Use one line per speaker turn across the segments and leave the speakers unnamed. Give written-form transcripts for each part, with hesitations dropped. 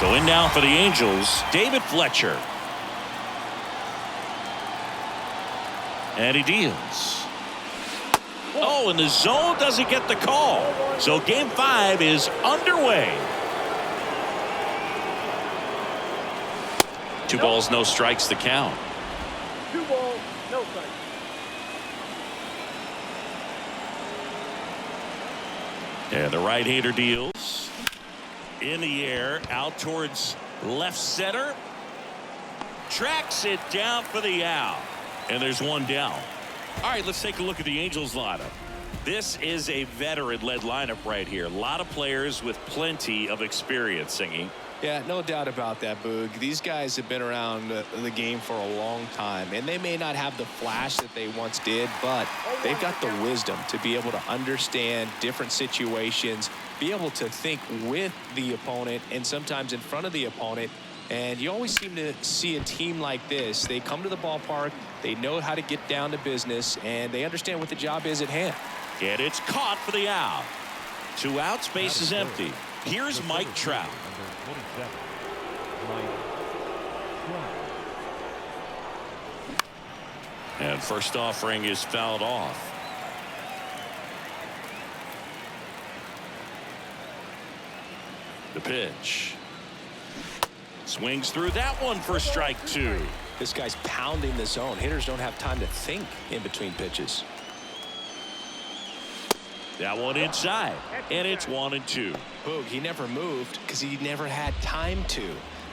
So in now for the Angels, David Fletcher. And he deals. Oh, and the zone doesn't get the call. So game 5 is underway. 2 balls, no strikes to count.
2 balls, no strikes.
And the right-hander deals. In the air, out towards left center. Tracks it down for the out. And there's 1 down. All right, let's take a look at the Angels lineup. This is a veteran-led lineup right here. A lot of players with plenty of experience, Singy.
Yeah, no doubt about that, Boog. These guys have been around the game for a long time, and they may not have the flash that they once did, but they've got the wisdom to be able to understand different situations, be able to think with the opponent and sometimes in front of the opponent. And you always seem to see a team like this. They come to the ballpark, they know how to get down to business, and they understand what the job is at hand.
And it's caught for the out. 2 outs, base is empty. Here's Mike Trout. And first offering is fouled off. The pitch. Swings through that one for strike 2.
This guy's pounding the zone. Hitters don't have time to think in between pitches.
That one inside, and it's 1-2.
Boog, he never moved because he never had time to.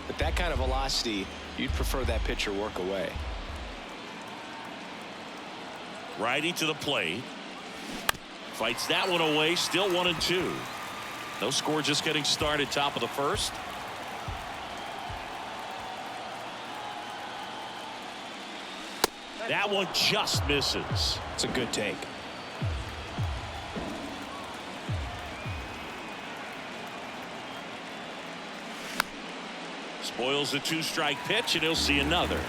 But that kind of velocity, you'd prefer that pitcher work away.
Righty to the plate. Fights that one away, still 1-2. No score, just getting started, top of the first. That one just misses.
It's a good take.
Spoils the 2-strike pitch, and he'll see another.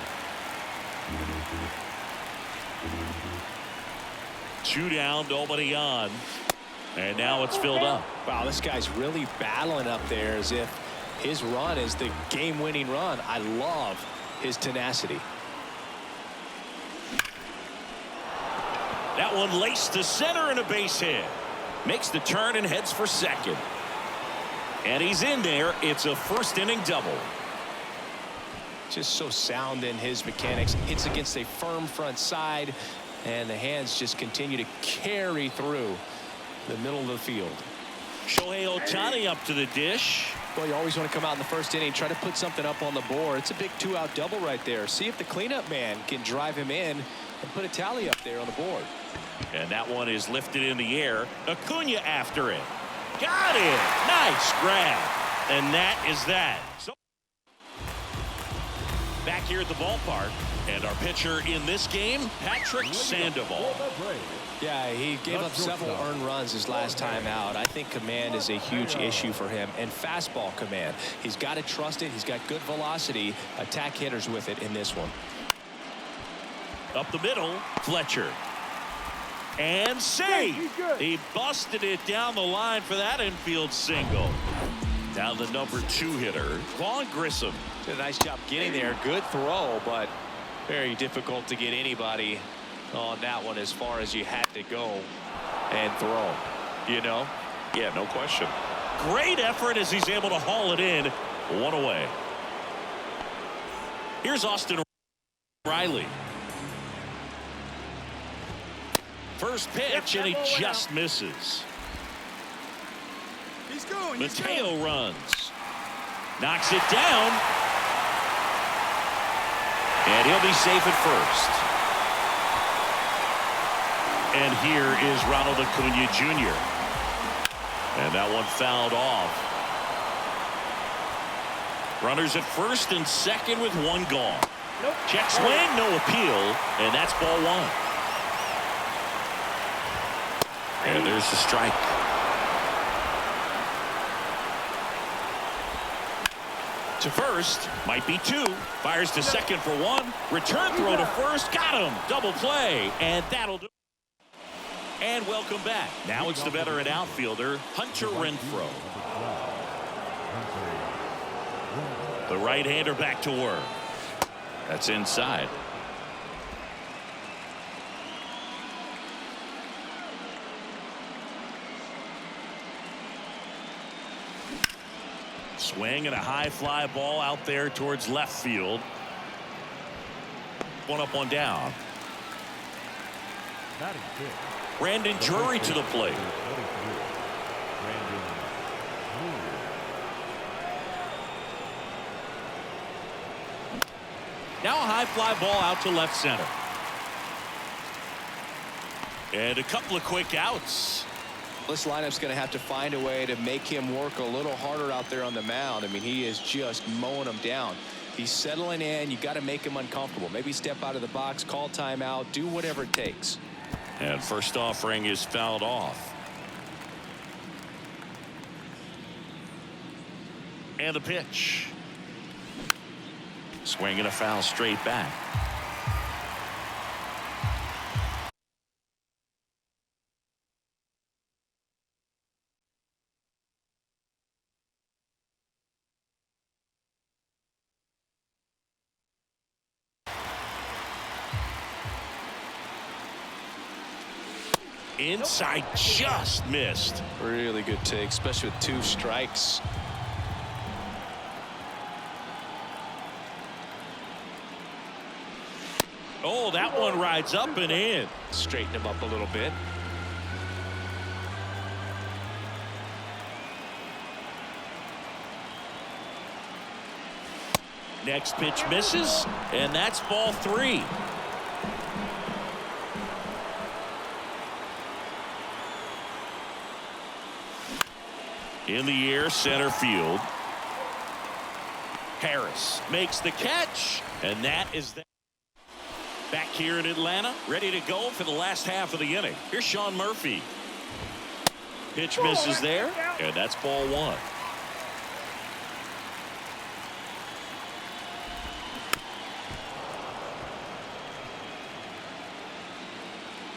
2 down, nobody on. And now it's filled up.
Wow, this guy's really battling up there as if his run is the game-winning run. I love his tenacity.
That one laced to center and a base hit. Makes the turn and heads for second. And he's in there. It's a first-inning double.
Just so sound in his mechanics. Hits against a firm front side, and the hands just continue to carry through the middle of the field.
Shohei Ohtani up to the dish.
Well, you always want to come out in the first inning, try to put something up on the board. It's a big 2-out double right there. See if the cleanup man can drive him in and put a tally up there on the board.
And that one is lifted in the air. Acuna after it. Got it. Nice grab. And that is that. So back here at the ballpark, and our pitcher in this game, Patrick Sandoval.
Yeah, he gave up several earned runs his last time out. I think command is a huge issue for him, and fastball command. He's got to trust it. He's got good velocity. Attack hitters with it in this one.
Up the middle, Fletcher. And safe. He busted it down the line for that infield single. Down the number 2 hitter, Vaughn Grissom.
Did a nice job getting there. Good throw, but very difficult to get anybody on that one as far as you had to go and throw. You know?
Yeah, no question. Great effort as he's able to haul it in. 1 away. Here's Austin Riley. First pitch, and he just misses.
He's going.
Mateo runs. Knocks it down. And he'll be safe at first. And here is Ronald Acuna Jr. And that one fouled off. Runners at first and second with 1 gone.
Nope.
Check swing, no appeal, and that's ball 1. And there's the strike. To first, might be 2. Fires to second for 1. Return throw to first, got him. Double play, and that'll do it. And welcome back. Now it's the veteran outfielder, Hunter Renfroe. The right-hander back to work. That's inside. Swing and a high fly ball out there towards left field. One up, one down. Brandon Drury to the plate. Now a high fly ball out to left center. And a couple of quick outs.
This lineup's going to have to find a way to make him work a little harder out there on the mound. I mean, he is just mowing them down. He's settling in. You got to make him uncomfortable. Maybe step out of the box, call timeout, do whatever it takes.
And first offering is fouled off. And the pitch. Swing and a foul straight back. Inside, just missed.
Really good take, especially with 2 strikes.
Oh, that one rides up and in.
Straighten him up a little bit.
Next pitch misses, and that's ball 3. In the air, center field. Harris makes the catch, and that is that. Back here in Atlanta, ready to go for the last half of the inning. Here's Sean Murphy. Pitch misses there, and that's ball 1.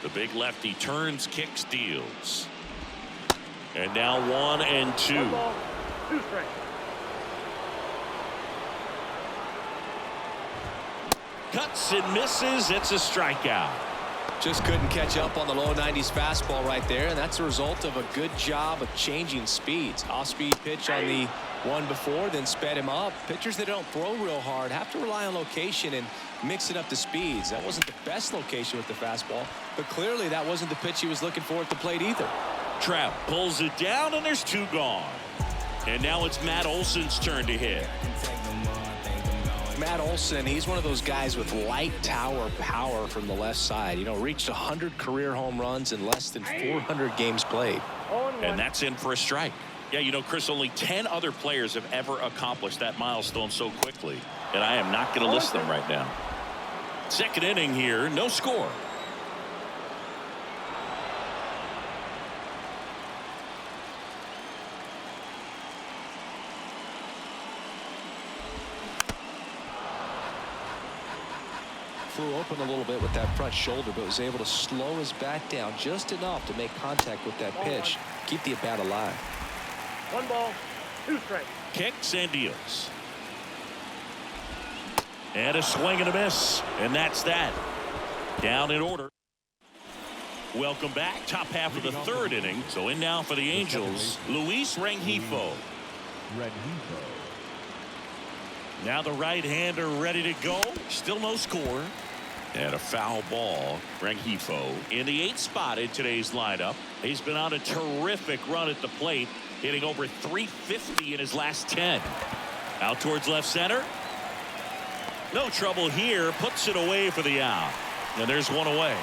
The big lefty turns, kicks, deals. And now 1 and 2.
1 ball, 2 strikes.
Cuts and misses. It's a strikeout.
Just couldn't catch up on the low 90s fastball right there, and that's a result of a good job of changing speeds. Off-speed pitch on the one before, then sped him up. Pitchers that don't throw real hard have to rely on location and mix it up to speeds. That wasn't the best location with the fastball, but clearly that wasn't the pitch he was looking for at the plate either.
Trout pulls it down, and there's 2 gone. And now it's Matt Olson's turn to hit.
Matt Olson, he's one of those guys with light tower power from the left side. You know, reached 100 career home runs in less than 400 games played.
And that's in for a strike. Yeah, you know, Chris, only 10 other players have ever accomplished that milestone so quickly. And I am not going to list them right now. Second inning here, no score.
Flew open a little bit with that front shoulder, but was able to slow his bat down just enough to make contact with that pitch. Keep the at-bat alive.
1 ball, 2 strikes.
Kicks and deals. And a swing and a miss. And that's that. Down in order. Welcome back. Top half of the 3rd inning. So in now for the Angels, Luis Rengifo. Now the right-hander ready to go. Still no score. And a foul ball. Rengifo in the 8th spot in today's lineup. He's been on a terrific run at the plate, hitting over 350 in his last 10. Out towards left center. No trouble here. Puts it away for the out. And there's one away.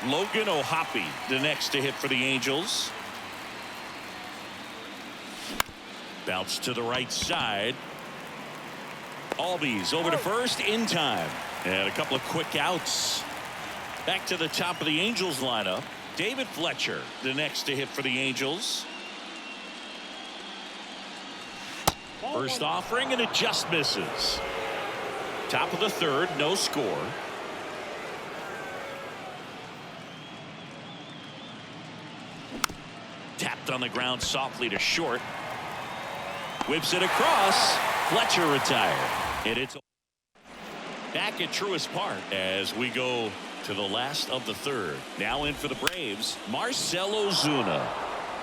Logan O'Hoppe, the next to hit for the Angels. Bounce to the right side. Albies over to first in time. And a couple of quick outs. Back to the top of the Angels lineup. David Fletcher, the next to hit for the Angels. First offering, and it just misses. Top of the 3rd, no score. Tapped on the ground softly to short. Whips it across. Fletcher retired. And it's back at Truist Park as we go to the last of the third. Now in for the Braves, Marcell Ozuna.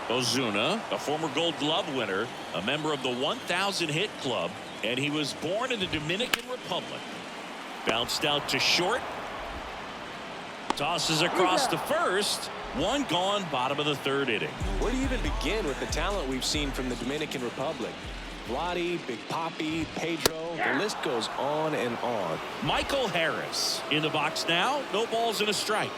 Ozuna, a former Gold Glove winner, a member of the 1,000 hit club, and he was born in the Dominican Republic. Bounced out to short. Tosses across to first. One gone, bottom of the third inning.
Where do you even begin with the talent we've seen from the Dominican Republic? Vladdy, Big Papi, Pedro, the list goes on and on.
Michael Harris in the box now. No balls and a strike.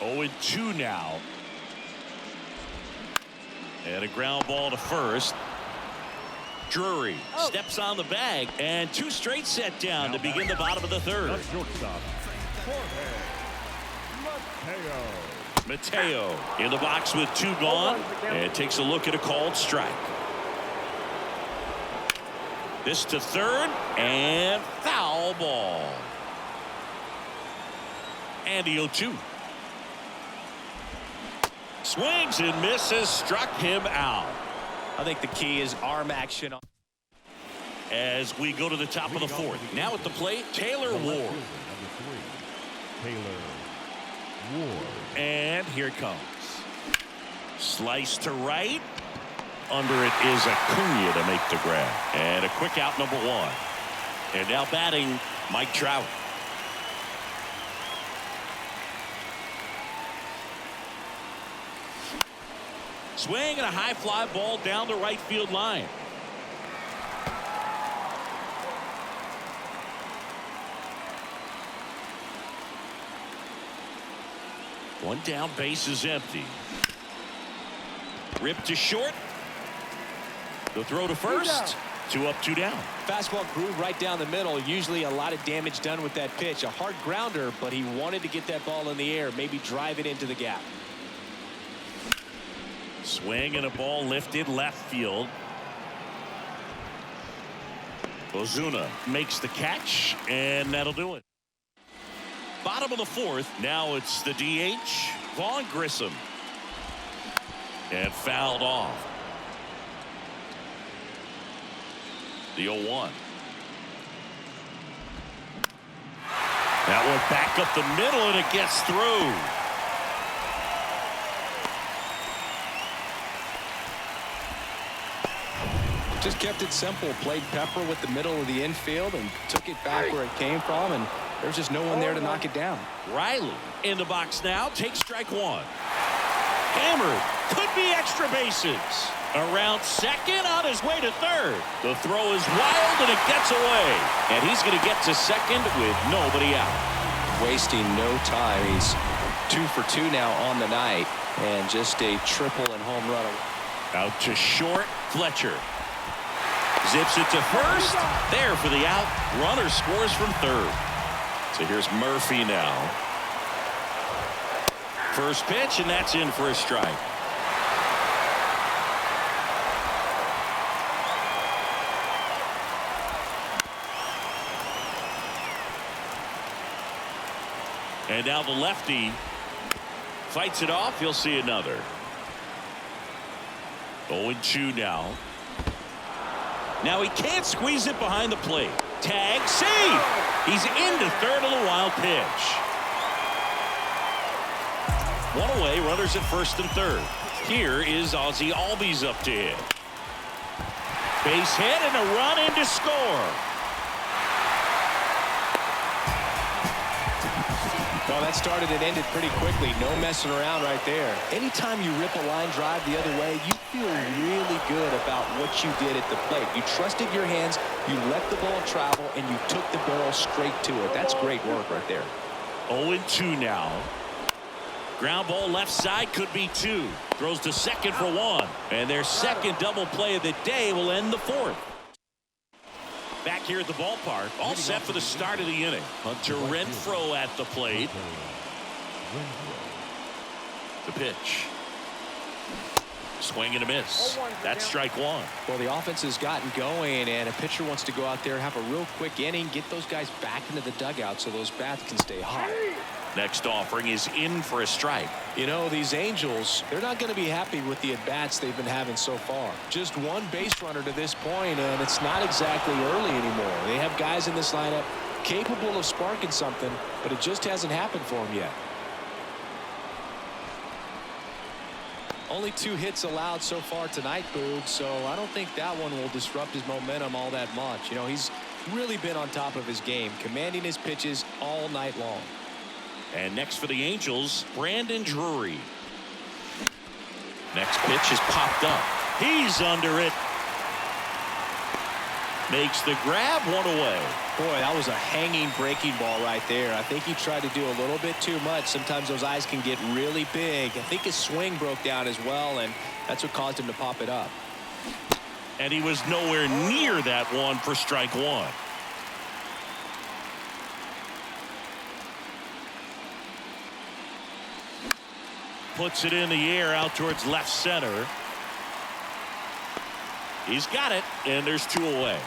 Oh, 2 now. And a ground ball to first. Drury steps on the bag, and 2 straight set down to begin the bottom of the third. Mateo in the box with 2 gone, and takes a look at a called strike. This to third, and foul ball. And the 0-2. Swings and misses, struck him out.
I think the key is arm action.
As we go to the top of the fourth. Now at the plate, Taylor Ward. And here it comes. Slice to right. Under it is Acuna to make the grab. And a quick out, number 1. And now batting, Mike Trout. Swing and a high fly ball down the right field line. One down, base is empty. Ripped to short. The throw to first. 2 up, 2 down.
Fastball groove right down the middle. Usually a lot of damage done with that pitch. A hard grounder, but he wanted to get that ball in the air, maybe drive it into the gap.
Swing and a ball lifted left field. Ozuna makes the catch, and that'll do it. Bottom of the fourth. Now it's the DH, Vaughn Grissom. And fouled off. The 0-1. That one back up the middle, and it gets through.
Just kept it simple. Played pepper with the middle of the infield and took it back where it came from, and there's just no one there to knock it down.
Riley in the box now. Takes strike 1. Hammered. Could be extra bases. Around second, on his way to third. The throw is wild, and it gets away. And he's going to get to second with nobody out.
Wasting no time. He's 2 for 2 now on the night, and just a triple and home run.
Out to short. Fletcher zips it to first. There for the out. Runner scores from third. So here's Murphy now. First pitch, and that's in for a strike. And now the lefty fights it off. He'll see another. 0-2 now. Now he can't squeeze it behind the plate. Tag, save. He's into third on the wild pitch. One away, runners at first and third. Here is Ozzie Albies up to hit. Base hit and a run in to score.
Well, that started and ended pretty quickly. No messing around right there. Anytime you rip a line drive the other way, you feel really good about what you did at the plate. You trusted your hands, you let the ball travel, and you took the barrel straight to it. That's great work right there.
0-2 now. Ground ball left side, could be 2. Throws to second for 1. And their second double play of the day will end the fourth. Back here at the ballpark, all set for the start of the inning. Hunter Renfroe at the plate. The pitch. Swing and a miss. That's strike 1.
Well, the offense has gotten going, and a pitcher wants to go out there, have a real quick inning, get those guys back into the dugout so those bats can stay hot.
Next offering is in for a strike.
You know, these Angels, they're not going to be happy with the at-bats they've been having so far. Just one base runner to this point, and it's not exactly early anymore. They have guys in this lineup capable of sparking something, but it just hasn't happened for them yet. Only 2 hits allowed so far tonight, Boog, so I don't think that one will disrupt his momentum all that much. You know, he's really been on top of his game, commanding his pitches all night long.
And next for the Angels, Brandon Drury. Next pitch is popped up. He's under it. Makes the grab, 1 away.
Boy, that was a hanging breaking ball right there. I think he tried to do a little bit too much. Sometimes those eyes can get really big. I think his swing broke down as well, and that's what caused him to pop it up.
And he was nowhere near that one for strike 1. Puts it in the air out towards left center. He's got it, and there's 2 away.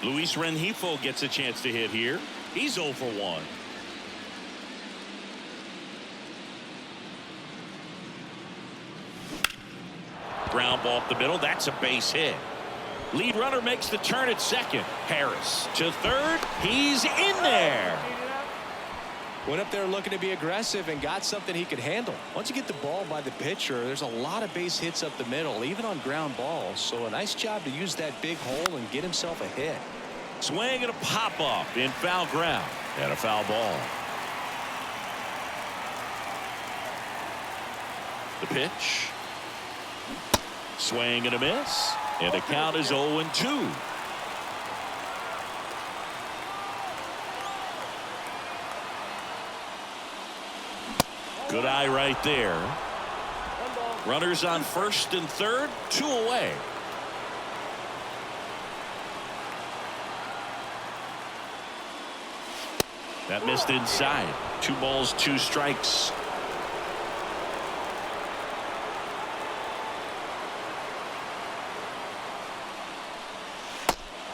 Luis Rengifo gets a chance to hit here. He's 0 for 1. Ground ball up the middle. That's a base hit. Lead runner makes the turn at second. Harris to third. He's in there.
Went up there looking to be aggressive and got something he could handle. Once you get the ball by the pitcher, there's a lot of base hits up the middle, even on ground balls. So a nice job to use that big hole and get himself a hit.
Swing and a pop up in foul ground and a foul ball. The pitch. Swing and a miss. And the count is 0-2. Good eye right there. Runners on first and third, 2 away. That missed inside. 2 balls, 2 strikes.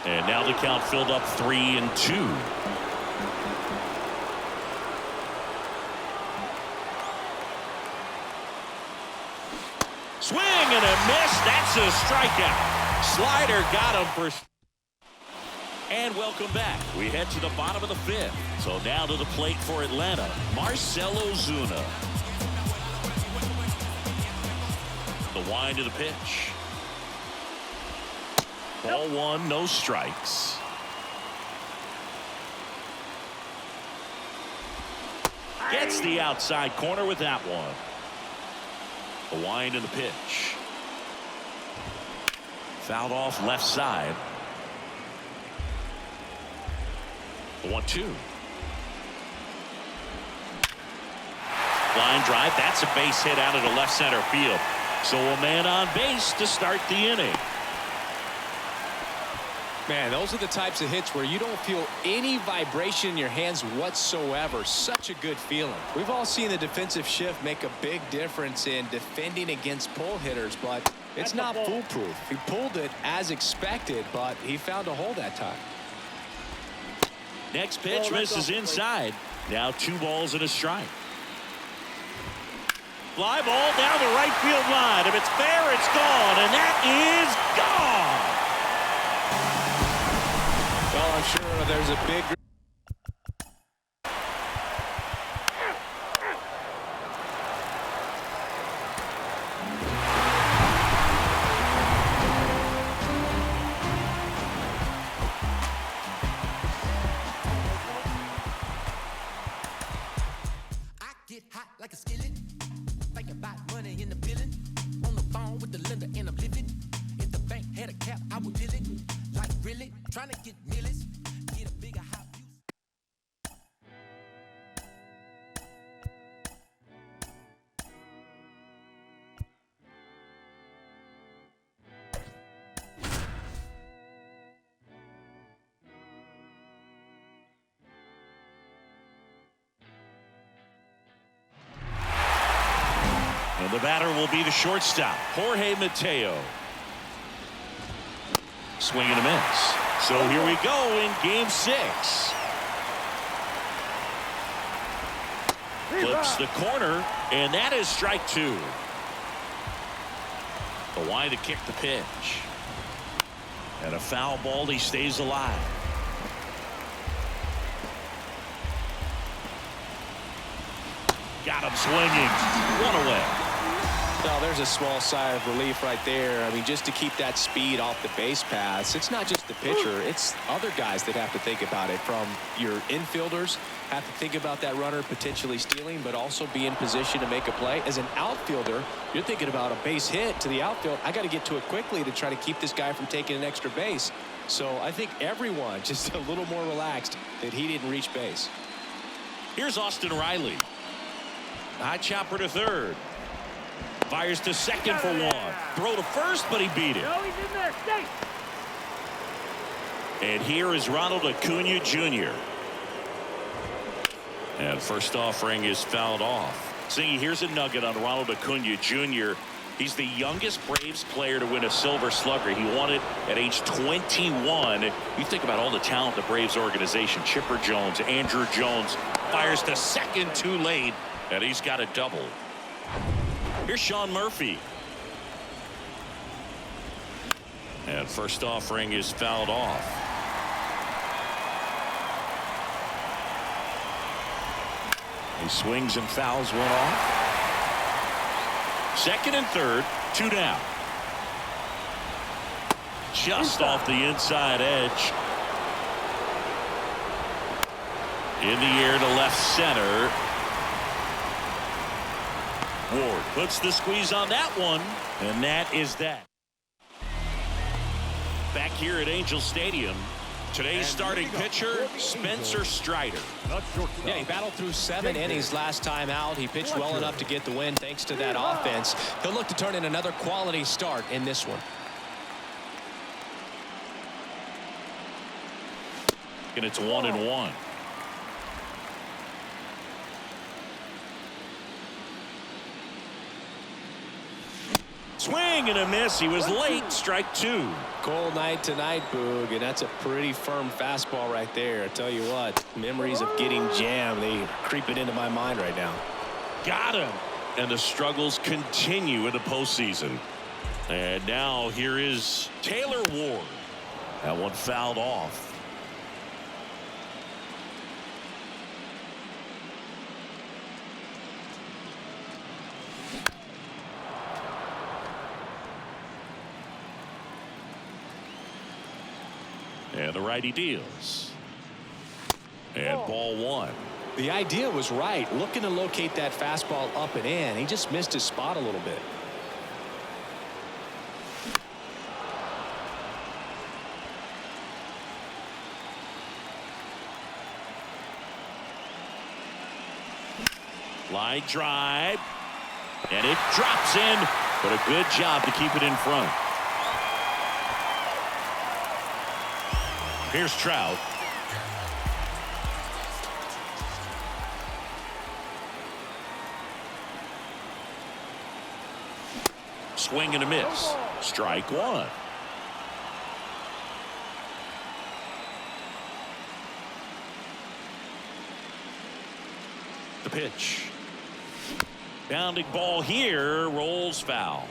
And now the count filled up 3-2. Swing and a miss. That's a strikeout. Slider got him for. And welcome back. We head to the bottom of the 5th. So now to the plate for Atlanta, Marcell Ozuna. The wind to the pitch. Ball 1, no strikes. Gets the outside corner with that one. The wind and the pitch. Fouled off left side. The 1-2. Line drive. That's a base hit out of the left center field. So a man on base to start the inning.
Man, those are the types of hits where you don't feel any vibration in your hands whatsoever. Such a good feeling. We've all seen the defensive shift make a big difference in defending against pull hitters, but it's not foolproof. He pulled it as expected, but he found a hole that time.
Next pitch misses inside. Now 2 balls and a strike. Fly ball down the right field line. If it's fair, it's gone, and that is gone.
Well, I'm sure there's a big.
I get hot like a skillet. Think about money in the billing. On the phone with the lender and I'm living. If the bank had a cap, I would bill it. Like really, trying to get millions. Get a bigger house.
And the batter will be the shortstop, Jorge Mateo. Swing and a miss. So here we go in game 6. Flips the corner, and that is strike 2. The line to kick the pitch. And a foul ball. He stays alive. Got him swinging. 1 away.
Now there's a small sigh of relief right there. I mean, just to keep that speed off the base paths. It's not just the pitcher, it's other guys that have to think about it. From your infielders have to think about that runner potentially stealing, but also be in position to make a play. As an outfielder, you're thinking about a base hit to the outfield. I got to get to it quickly to try to keep this guy from taking an extra base. So I think everyone just a little more relaxed that he didn't reach base.
Here's Austin Riley. High chopper to third. Fires to second for 1. Throw to first, but he beat it.
No, he's in there. Stay.
And here is Ronald Acuna Jr. And first offering is fouled off. See, here's a nugget on Ronald Acuna Jr. He's the youngest Braves player to win a Silver Slugger. He won it at age 21. You think about all the talent the Braves organization. Chipper Jones, Andrew Jones fires to second too late, and he's got a double. Here's Sean Murphy. And first offering is fouled off. He swings and fouls one off. Second and third, 2 down. Just off the inside edge. In the air to left center. Ward puts the squeeze on that one, and that is that. Back here at Angel Stadium, today's starting pitcher, Spencer Strider.
Yeah, he battled through 7 innings last time out. He pitched well enough to get the win thanks to that offense. He'll look to turn in another quality start in this one.
And it's 1-1. Swing and a miss. He was late. Strike 2.
Cold night tonight, Boog, and that's a pretty firm fastball right there. I tell you what, memories of getting jammed, they creeping into my mind right now.
Got him. And the struggles continue in the postseason. And now here is Taylor Ward. That one fouled off. And the righty deals. And ball 1.
The idea was right, looking to locate that fastball up and in. He just missed his spot a little bit.
Line drive. And it drops in, but a good job to keep it in front. Here's Trout. Swing and a miss. Strike 1. The pitch. Bounding ball here, rolls foul.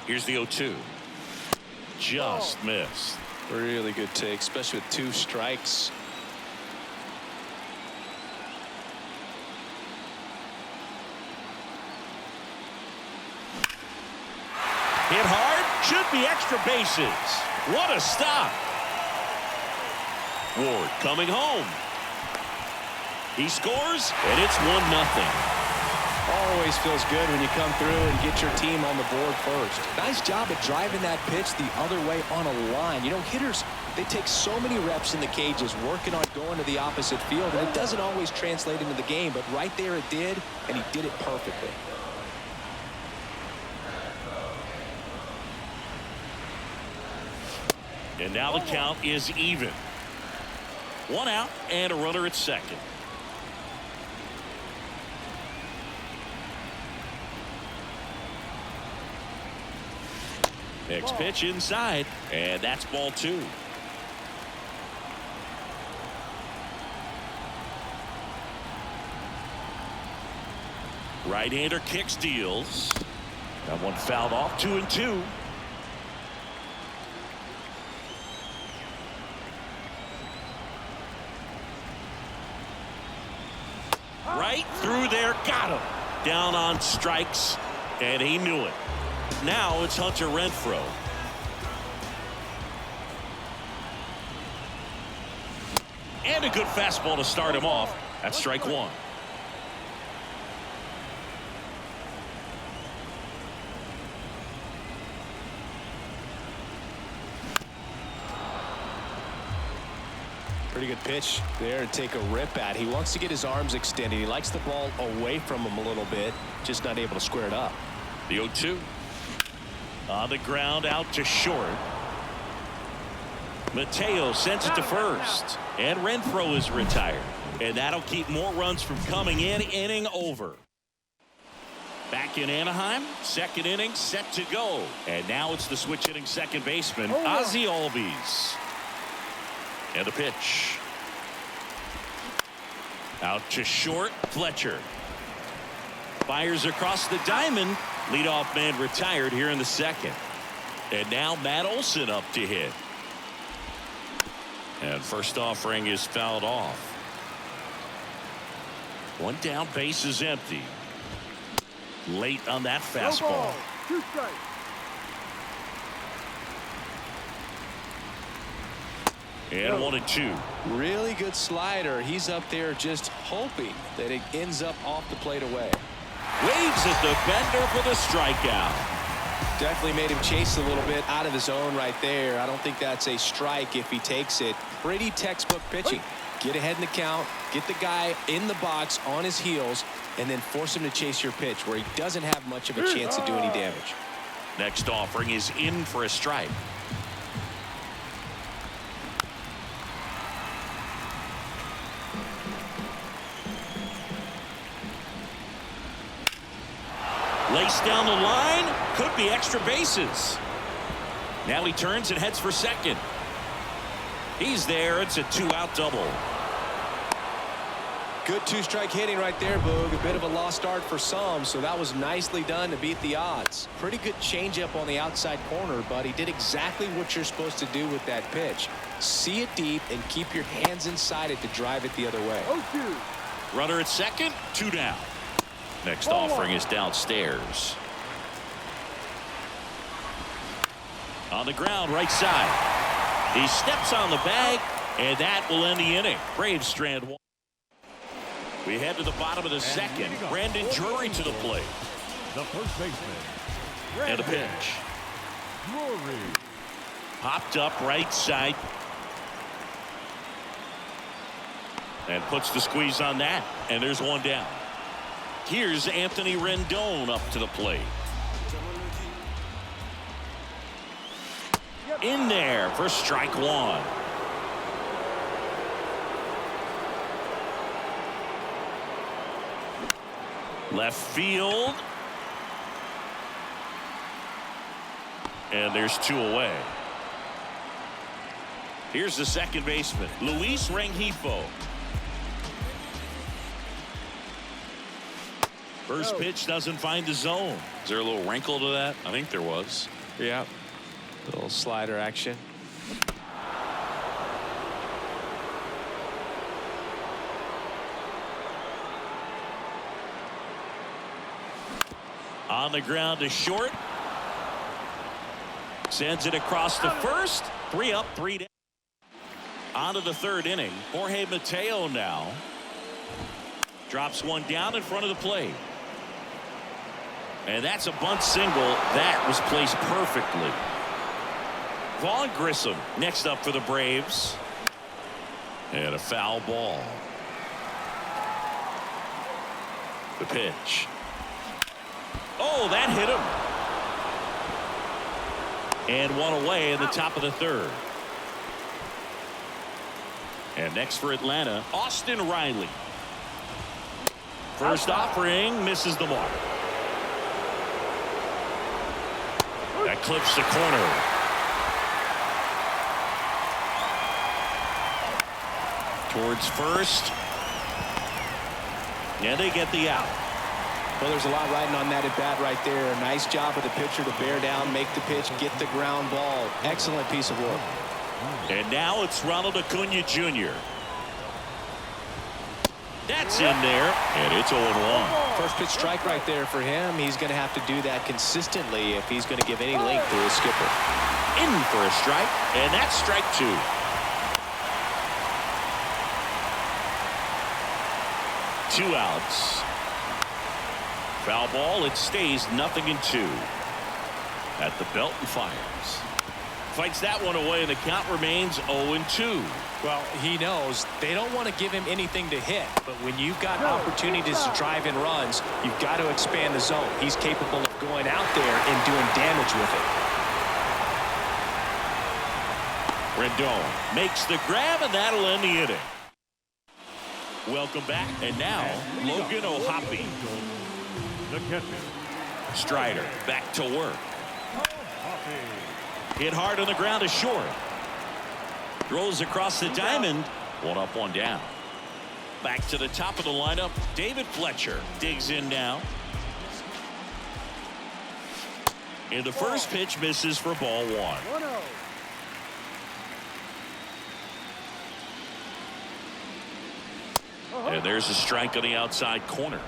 Here's the 0-2. Just missed.
Really good take, especially with 2 strikes.
Hit hard, should be extra bases. What a stop. Ward coming home. He scores, and it's 1-0.
Always feels good when you come through and get your team on the board first. Nice job at driving that pitch the other way on a line. You know, hitters, they take so many reps in the cages working on going to the opposite field, and it doesn't always translate into the game, but right there it did, and he did it perfectly.
And now the count is even. 1 out and a runner at second. Next pitch inside, and that's ball 2. Right-hander kicks, deals. That one fouled off, 2-2. Right through there, got him. Down on strikes, and he knew it. Now it's Hunter Renfroe. And a good fastball to start him off. That's strike 1.
Pretty good pitch there to take a rip at. He wants to get his arms extended. He likes the ball away from him a little bit, just not able to square it up.
The 0-2. On the ground, out to short. Mateo sends it to first, and Renfroe is retired, and that'll keep more runs from coming in. Inning over. Back in Anaheim, second inning set to go, and now it's the switch hitting second baseman Ozzie Albies. And the pitch. Out to short, Fletcher. Fires across the diamond. Leadoff man retired here in the second. And now Matt Olson up to hit. And first offering is fouled off. One down, base is empty. Late on that fastball.
2 strikes.
And 1-2.
Really good slider. He's up there just hoping that it ends up off the plate away.
Waves at the bender for the strikeout.
Definitely made him chase a little bit out of his zone right there. I don't think that's a strike if he takes it. Pretty textbook pitching. Get ahead in the count, get the guy in the box on his heels, and then force him to chase your pitch where he doesn't have much of a chance to do any damage.
Next offering is in for a strike. Laced down the line, could be extra bases. Now he turns and heads for second. He's there. It's a 2-out double.
Good 2-strike hitting right there, Boog. A bit of a lost start for some, so that was nicely done to beat the odds. Pretty good changeup on the outside corner, but he did exactly what you're supposed to do with that pitch. See it deep and keep your hands inside it to drive it the other way.
0-2.
Runner at second, 2 down. Next offering is downstairs. On the ground, right side. He steps on the bag, and that will end the inning. Braves strand 1. We head to the bottom of the second. Brandon Drury to the plate.
The first baseman.
And a pitch.
Drury.
Popped up right side. And puts the squeeze on that. And there's 1 down. Here's Anthony Rendon up to the plate. In there for strike 1. Left field. And there's 2 away. Here's the second baseman, Luis Rengifo. First pitch doesn't find the zone. Is there a little wrinkle to that? I think there was.
Yeah. Little slider action.
On the ground to short. Sends it across to first. 3 up, 3 down. On to the third inning. Jorge Mateo now. Drops 1 down in front of the plate. And that's a bunt single. That was placed perfectly. Vaughn Grissom next up for the Braves. And a foul ball. The pitch. Oh, that hit him. And 1 away in the top of the third. And next for Atlanta, Austin Riley. First offering misses the mark. That clips the corner. Towards first. And they get the out.
Well, there's a lot riding on that at bat right there. Nice job of the pitcher to bear down, make the pitch, get the ground ball. Excellent piece of work.
And now it's Ronald Acuna Jr. That's in there, and it's 0-1.
First pitch strike right there for him. He's going to have to do that consistently if he's going to give any length to his skipper.
In for a strike, and that's strike 2. Two outs. Foul ball. It stays 0-2. At the belt and fires. Fights that one away, and the count remains 0-2.
Well, he knows they don't want to give him anything to hit, but when you've got opportunities to drive in runs, you've got to expand the zone. He's capable of going out there and doing damage with it.
Rendon makes the grab, and that'll end the inning. Welcome back, and now Logan O'Hoppe.
The catcher.
Strider back to work. Hit hard on the ground to short. Throws across the diamond. 1 up, 1 down. Back to the top of the lineup. David Fletcher digs in now. And the first pitch misses for ball 1.
1-0.
And there's a strike on the outside corner.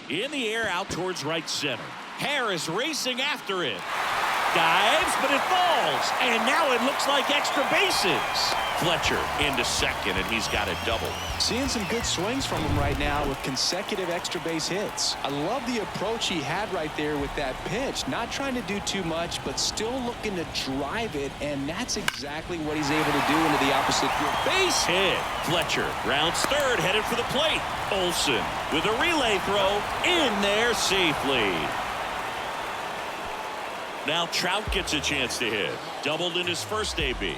In the air out towards right center. Harris racing after it. Dives, but it falls. And now it looks like extra bases. Fletcher into second, and he's got a double.
Seeing some good swings from him right now with consecutive extra base hits. I love the approach he had right there with that pitch. Not trying to do too much, but still looking to drive it, and that's exactly what he's able to do into the opposite field.
Base hit. Fletcher rounds third, headed for the plate. Olsen with a relay throw in there safely. Now Trout gets a chance to hit. Doubled in his first AB.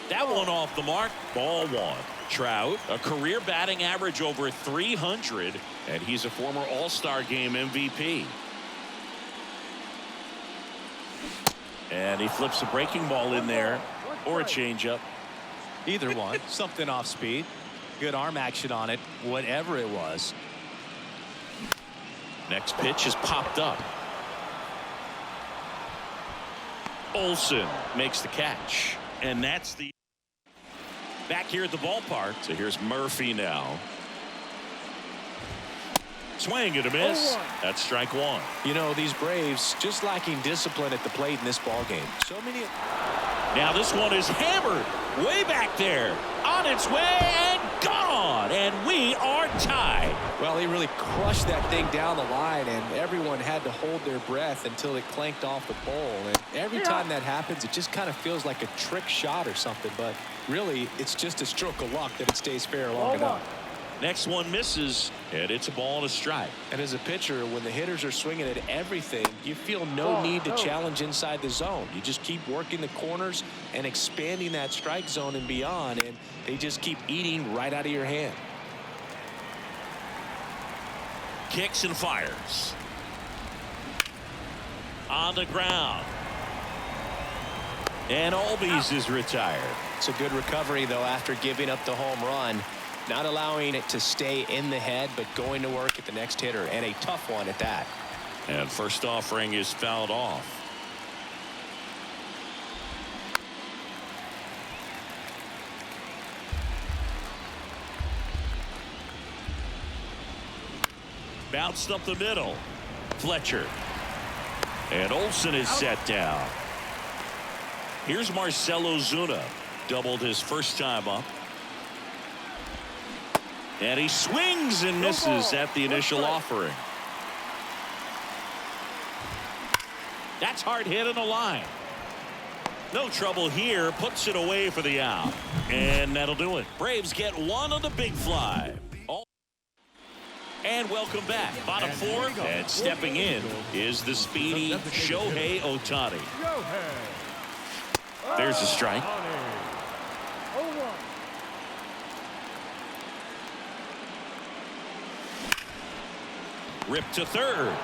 That one off the mark. Ball 1. Trout, a career batting average over 300, and he's a former All-Star Game MVP. And he flips a breaking ball in there, or a changeup.
Either one. Something off speed. Good arm action on it, whatever it was.
Next pitch is popped up. Olsen makes the catch, and that's the back here at the ballpark. So here's Murphy now. Swing and a miss. That's strike 1.
You know, these Braves just lacking discipline at the plate in this ball game. So many.
Now this one is hammered way back there, on its way and gone, and we are tied.
Well, he really crushed that thing down the line, and everyone had to hold their breath until it clanked off the pole. And every time that happens, it just kind of feels like a trick shot or something, but really it's just a stroke of luck that it stays fair long enough.
Next one misses, and it's a ball and a strike.
And as a pitcher, when the hitters are swinging at everything, you feel no need to challenge inside the zone. You just keep working the corners and expanding that strike zone and beyond, and they just keep eating right out of your hand.
Kicks and fires. On the ground. And Albies is retired.
It's a good recovery, though, after giving up the home run. Not allowing it to stay in the head, but going to work at the next hitter, and a tough one at that.
And first offering is fouled off. Bounced up the middle. Fletcher. And Olsen is set down. Here's Marcell Ozuna. Doubled his first time up. And he swings and misses at the initial offering. That's hard hit on the line. No trouble here. Puts it away for the out. And that'll do it. Braves get one on the big fly. And welcome back. Bottom 4. And stepping in is the speedy Shohei Ohtani. There's a strike.
0-1.
Ripped to third.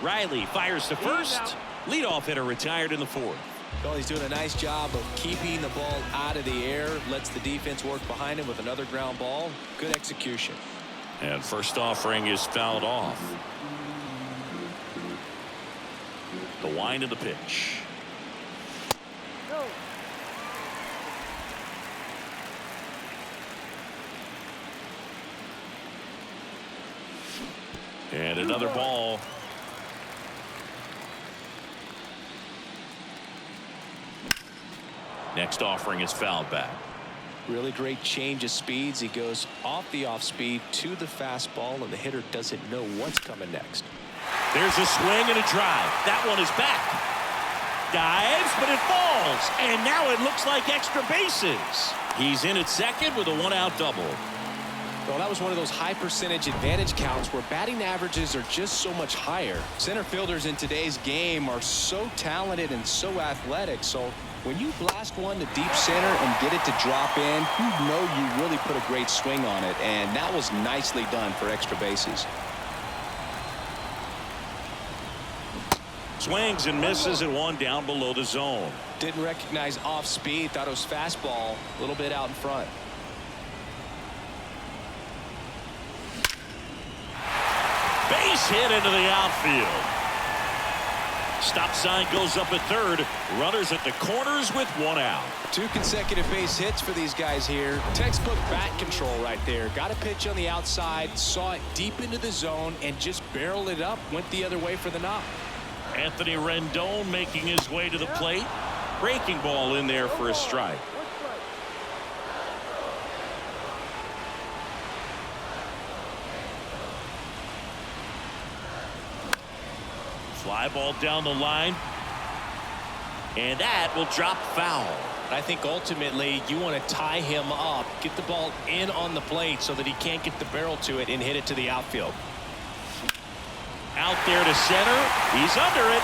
Riley fires to first. Leadoff hitter retired in the fourth.
Well, he's doing a nice job of keeping the ball out of the air. Lets the defense work behind him with another ground ball. Good execution.
And first offering is fouled off. The wind of the pitch.
No.
And another ball. Next offering is fouled back.
Really great change of speeds. He goes off the off speed to the fastball, and the hitter doesn't know what's coming next.
There's a swing and a drive. That one is back. Dives, but it falls. And now it looks like extra bases. He's in at second with a one-out double.
Well, that was one of those high percentage advantage counts where batting averages are just so much higher. Center fielders in today's game are so talented and so athletic. So when you blast one to deep center and get it to drop in, you know you really put a great swing on it. And that was nicely done for extra bases.
Swings and misses and one down below the zone.
Didn't recognize off speed. Thought it was fastball a little bit out in front.
Base hit into the outfield. Stop sign goes up at third. Runners at the corners with one out.
2 consecutive base hits for these guys here. Textbook bat control right there. Got a pitch on the outside, saw it deep into the zone, and just barreled it up. Went the other way for the knock.
Anthony Rendon making his way to the plate. Breaking ball in there for a strike. Fly ball down the line. And that will drop foul.
I think ultimately you want to tie him up, get the ball in on the plate so that he can't get the barrel to it and hit it to the outfield.
Out there to center. He's under it.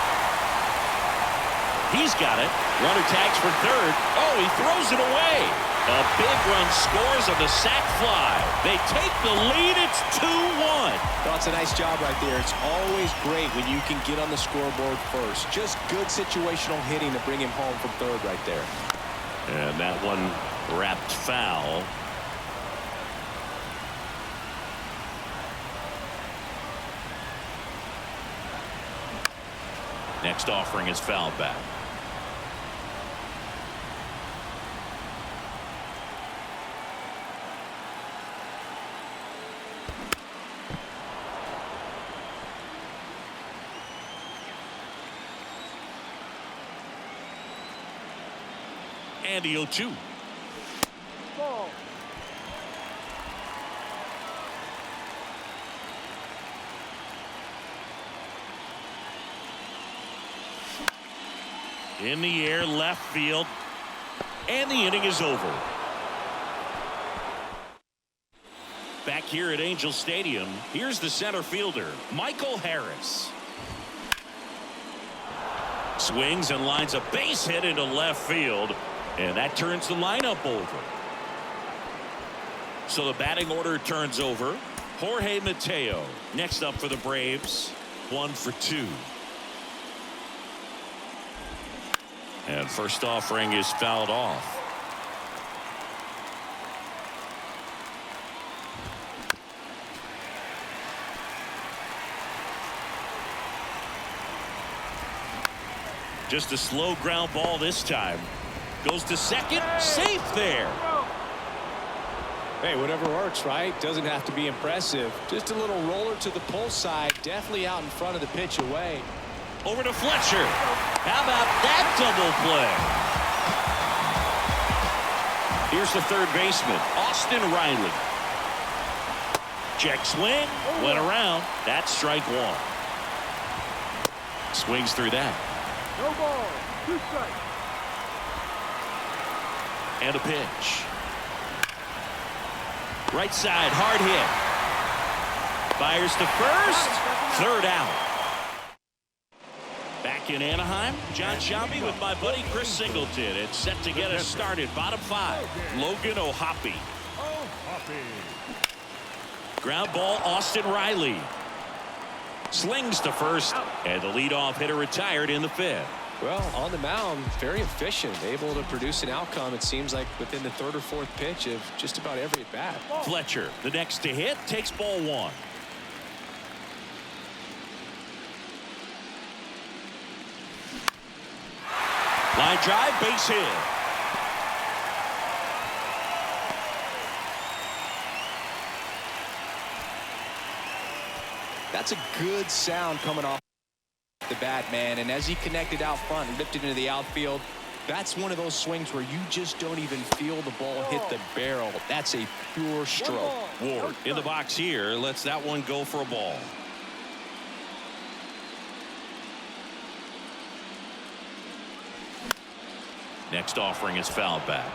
He's got it. Runner tags for third. Oh, he throws it away. A big run scores on the sac fly. They take the lead. It's 2-1.
Well, it's a nice job right there. It's always great when you can get on the scoreboard first. Just good situational hitting to bring him home from third right there.
And that one wrapped foul. Next offering is fouled back. And the 0-2.
Ball.
In the air, left field. And the inning is over. Back here at Angel Stadium, here's the center fielder, Michael Harris. Swings and lines a base hit into left field. And that turns the lineup over. So the batting order turns over. Jorge Mateo next up for the Braves. 1 for 2. And first offering is fouled off. Just a slow ground ball this time. Goes to second. Safe there.
Hey, whatever works, right? Doesn't have to be impressive. Just a little roller to the pull side. Definitely out in front of the pitch away.
Over to Fletcher. How about that double play? Here's the third baseman, Austin Riley. Check swing. Went around. That's strike one. Swings through that.
No ball. 2 strikes.
And a pitch. Right side, hard hit. Fires to first. Third out. Back in Anaheim, John Shelby with my buddy Chris Singleton. It's set to get us started. Bottom 5, Logan O'Hoppe. Ground ball, Austin Riley. Slings to first, and the leadoff hitter retired in the 5th.
Well, on the mound, very efficient, able to produce an outcome, it seems like, within the 3rd or 4th pitch of just about every at-bat.
Fletcher, the next to hit, takes ball 1. Line drive, base hit.
That's a good sound coming off the bat, man. And as he connected out front and lifted into the outfield, that's one of those swings where you just don't even feel the ball hit the barrel. That's a pure stroke.
Ward in the box here, lets that one go for a ball. Next offering is fouled back.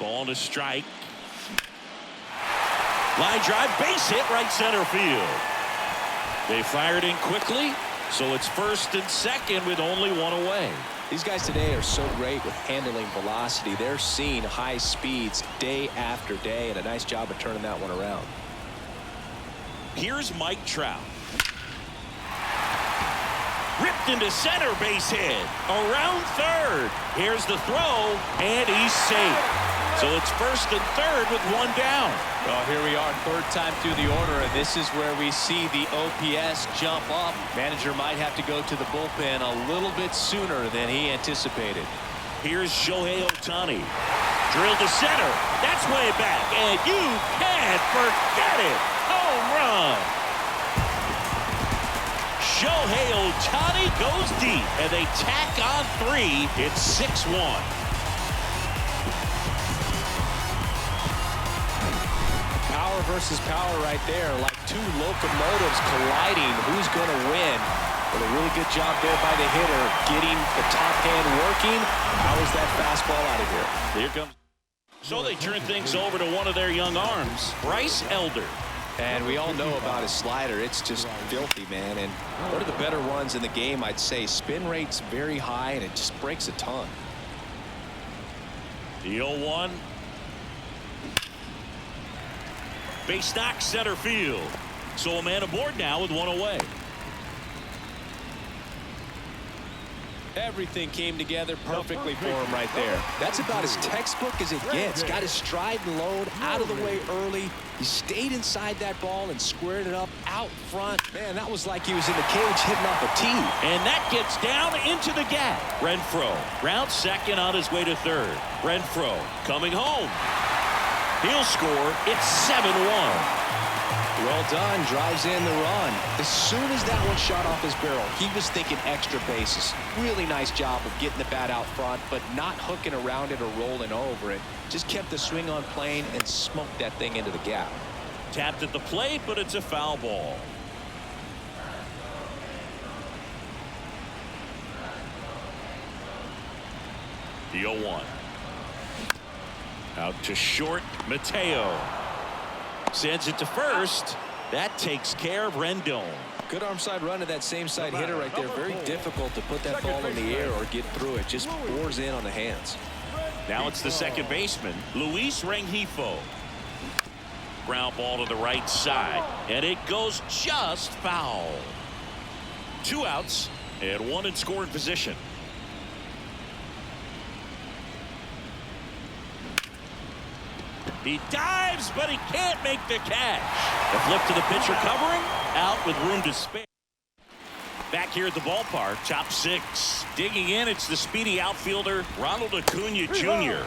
Ball to strike. Line drive, base hit, right center field. They fired in quickly, so it's 1st and 2nd with only 1 away.
These guys today are so great with handling velocity. They're seeing high speeds day after day, and a nice job of turning that one around.
Here's Mike Trout. Ripped into center, base hit. Around 3rd. Here's the throw, and he's safe. So it's 1st and 3rd with 1 down.
Well, here we are, 3rd time through the order, and this is where we see the OPS jump up. Manager might have to go to the bullpen a little bit sooner than he anticipated.
Here's Shohei Ohtani. Drilled to center. That's way back, and you can't forget it. Home run. Shohei Ohtani goes deep, and they tack on 3. It's 6-1.
Power versus power right there, like 2 locomotives colliding. Who's going to win? But a really good job there by the hitter, getting the top hand working. How is that fastball out of here?
Here comes. So they turn things over to one of their young arms, Bryce Elder.
And we all know about his slider. It's just filthy, man. And one of the better ones in the game, I'd say. Spin rate's very high, and it just breaks a ton.
The 0-1. Base knock, center field. So a man aboard now with 1 away.
Everything came together perfectly for him right there. That's about as textbook as it gets. Got his stride and load out of the way early. He stayed inside that ball and squared it up out front. Man, that was like he was in the cage hitting off a tee.
And that gets down into the gap. Renfroe round 2nd on his way to 3rd. Renfroe coming home. He'll score. It's 7-1.
Well done. Drives in the run. As soon as that one shot off his barrel, he was thinking extra bases. Really nice job of getting the bat out front, but not hooking around it or rolling over it. Just kept the swing on plane and smoked that thing into the gap.
Tapped at the plate, but it's a foul ball. The 0-1. Out to short, Mateo. Sends it to first. That takes care of Rendon.
Good arm side run to that same side hitter right there. Very difficult to put that ball in the air or get through it. Just bores in on the hands.
Now it's the second baseman, Luis Rengifo. Ground ball to the right side, and it goes just foul. 2 outs and 1 in scoring position. He dives, but he can't make the catch. The flip to the pitcher covering, out with room to spare. Back here at the ballpark, top 6. Digging in, it's the speedy outfielder, Ronald Acuna Jr.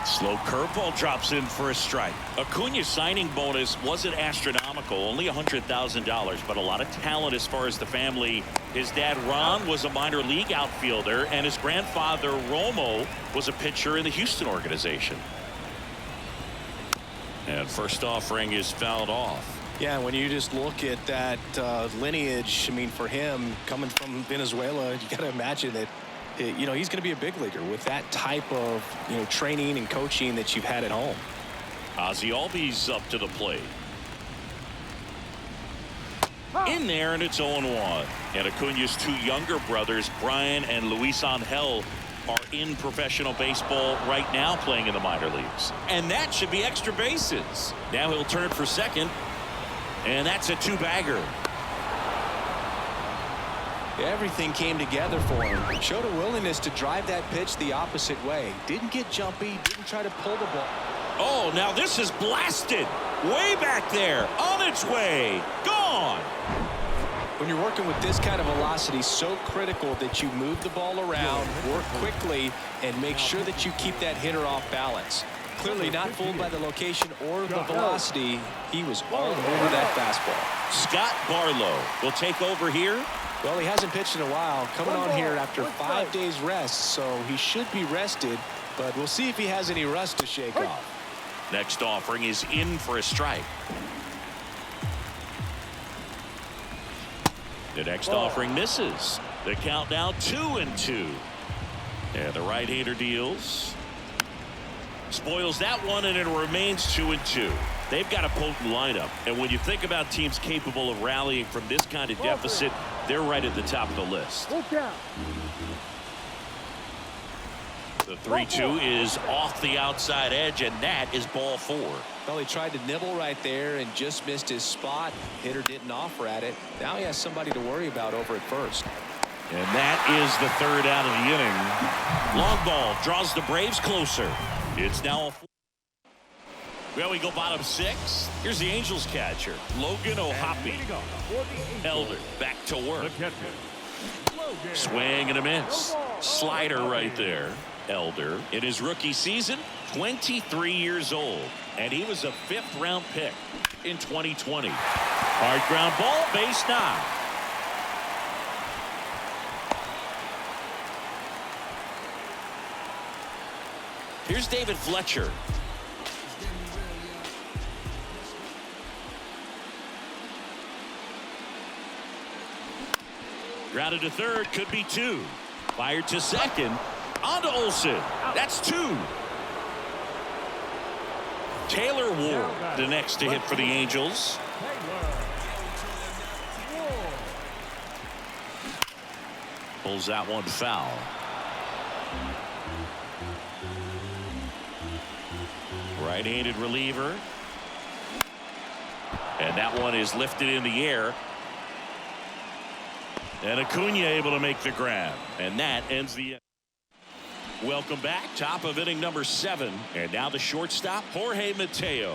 Slow curveball drops in for a strike. Acuna's signing bonus wasn't astronomical, only $100,000, but a lot of talent as far as the family. His dad, Ron, was a minor league outfielder, and his grandfather, Romo, was a pitcher in the Houston organization. And first offering is fouled off.
Yeah, when you just look at that lineage, I mean, for him, coming from Venezuela, you got to imagine that, you know, he's going to be a big leaguer with that type of, you know, training and coaching that you've had at home.
Ozzie Albies up to the plate. In there, and it's 0-1. And Acuna's two younger brothers, Brian and Luis Angel, are in professional baseball right now, playing in the minor leagues. And that should be extra bases. Now he'll turn for second, and that's a two-bagger.
Everything came together for him. Showed a willingness to drive that pitch the opposite way. Didn't get jumpy, didn't try to pull the ball.
Oh, now this is blasted. Way back there, on its way, gone.
When you're working with this kind of velocity, so critical that you move the ball around, work quickly, and make sure that you keep that hitter off balance. Clearly not fooled by the location or the velocity. He was all over that fastball.
Scott Barlow will take over here.
Well, he hasn't pitched in a while, coming on here after 5 days rest, so he should be rested, but we'll see if he has any rust to shake off.
Next offering is in for a strike. The next offering misses. The count now 2-2. And the right-hander deals. Spoils that one, and it remains 2-2. They've got a potent lineup, and when you think about teams capable of rallying from this kind of deficit, they're right at the top of the list. The 3-2 is off the outside edge, and that is ball 4.
Well, he tried to nibble right there and just missed his spot. Hitter didn't offer at it. Now he has somebody to worry about over at first.
And that is the third out of the inning. Long ball draws the Braves closer. It's now a 4. Well, we go bottom 6. Here's the Angels catcher, Logan O'Hoppe. Elder back to work. Swing and a miss. Slider right there. Elder in his rookie season, 23 years old, and he was a 5th-round pick in 2020. Hard ground ball, base 9. Here's David Fletcher. Grounded to third, could be 2. Fired to second. On to Olsen. That's 2. Taylor Ward, the next to hit for the Angels. Pulls that one foul. Right-handed reliever. And that one is lifted in the air. And Acuna able to make the grab. And that ends the inning. Welcome back. Top of inning number 7. And now the shortstop, Jorge Mateo.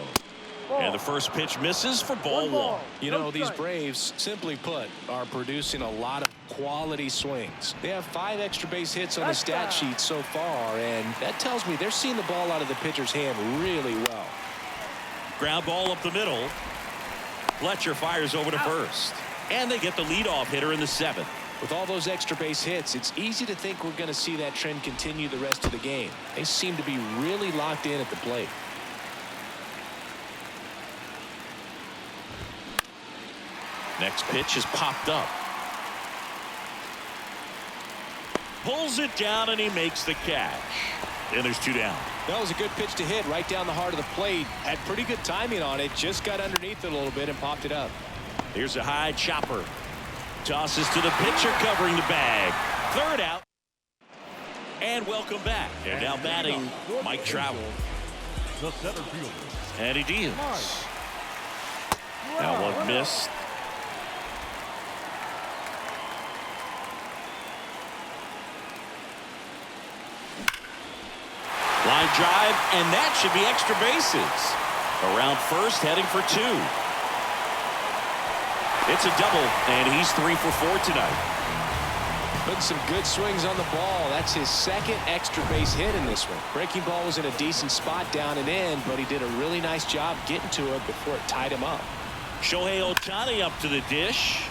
And the first pitch misses for ball 1.
You know, these Braves, simply put, are producing a lot of quality swings. They have 5 extra base hits on the stat sheet so far, and that tells me they're seeing the ball out of the pitcher's hand really well.
Ground ball up the middle. Fletcher fires over to first. And they get the leadoff hitter in the 7th.
With all those extra base hits, it's easy to think we're going to see that trend continue the rest of the game. They seem to be really locked in at the plate.
Next pitch is popped up. Pulls it down, and he makes the catch. And there's 2 down.
That was a good pitch to hit right down the heart of the plate. Had pretty good timing on it. Just got underneath it a little bit and popped it up.
Here's a high chopper. Tosses to the pitcher, covering the bag. 3rd out. And welcome back. And now batting, Mike Trout.
The center fielder.
And he deals. Now one missed. Line drive, and that should be extra bases. Around first, heading for 2. It's a double, and he's 3 for 4 tonight.
Putting some good swings on the ball. That's his 2nd extra base hit in this one. Breaking ball was in a decent spot down and in, but he did a really nice job getting to it before it tied him up.
Shohei Ohtani up to the dish.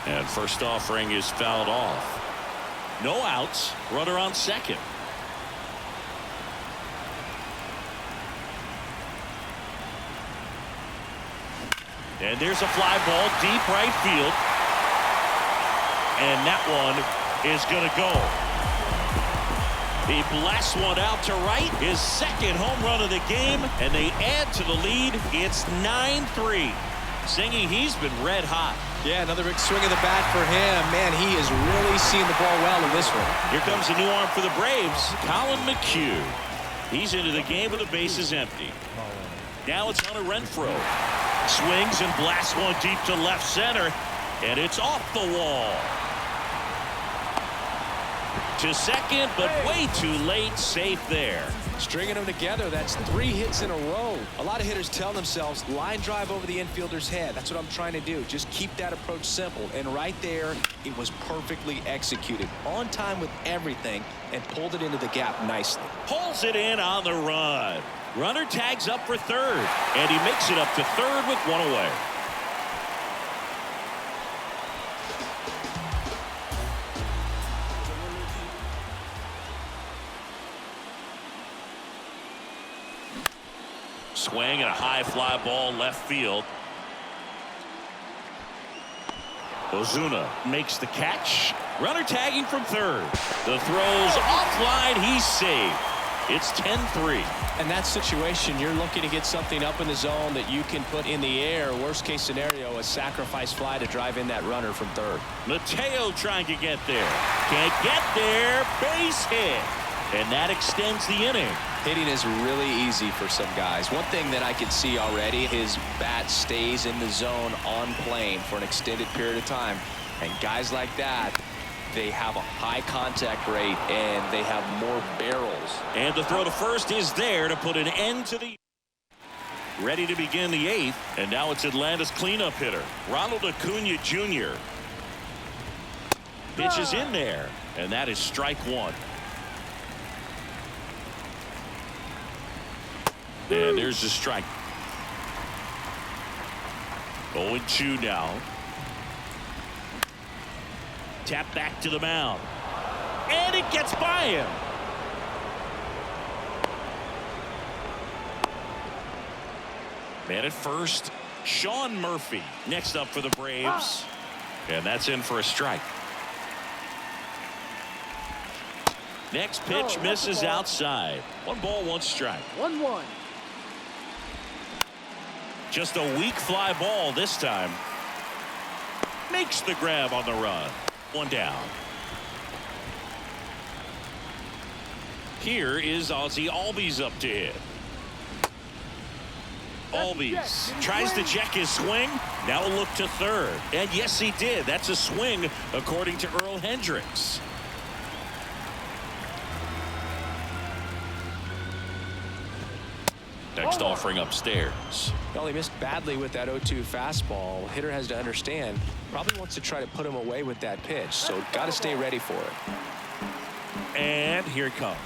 And first offering is fouled off. No outs. Runner on second. And there's a fly ball deep right field. And that one is going to go. He blasts one out to right. His second home run of the game, and they add to the lead. It's 9-3. Singy, he's been red hot.
Yeah, another big swing of the bat for him. Man, he is really seeing the ball well in this one.
Here comes a new arm for the Braves, Colin McHugh. He's into the game with the bases empty. Now it's Hunter Renfroe. Swings and blasts one deep to left center, and it's off the wall. To second, but way too late. Safe there.
Stringing them together, that's 3 hits in a row. A lot of hitters tell themselves, line drive over the infielder's head. That's what I'm trying to do. Just keep that approach simple. And right there, it was perfectly executed. On time with everything, and pulled it into the gap nicely.
Pulls it in on the run. Runner tags up for third, and he makes it up to third with one away. Swing and a high fly ball left field. Ozuna makes the catch. Runner tagging from third. The throw's offline. He's saved. It's 10-3.
In that situation, you're looking to get something up in the zone that you can put in the air. Worst case scenario, a sacrifice fly to drive in that runner from third.
Mateo trying to get there. Can't get there. Base hit. And that extends the inning.
Hitting is really easy for some guys. One thing that I can see already, his bat stays in the zone on plane for an extended period of time. And guys like that, they have a high contact rate and they have more barrels.
And the throw to first is there to put an end to the. Ready to begin the 8th, and now it's Atlanta's cleanup hitter, Ronald Acuna Jr. Pitches in there, and that is strike one. And there's the strike. 0-2 now. Tap back to the mound. And it gets by him. Man at first, Sean Murphy next up for the Braves. And that's in for a strike. Next pitch misses outside. 1 ball, 1 strike.
1-1.
Just a weak fly ball this time. Makes the grab on the run. 1 down. Here is Ozzie Albies up to hit. Albies tries to check his swing. Now a look to third. And yes, he did. That's a swing according to Earl Hendricks. Next offering upstairs.
Well, he missed badly with that 0-2 fastball. Hitter has to understand, probably wants to try to put him away with that pitch, so got to stay ready for it.
And here it comes.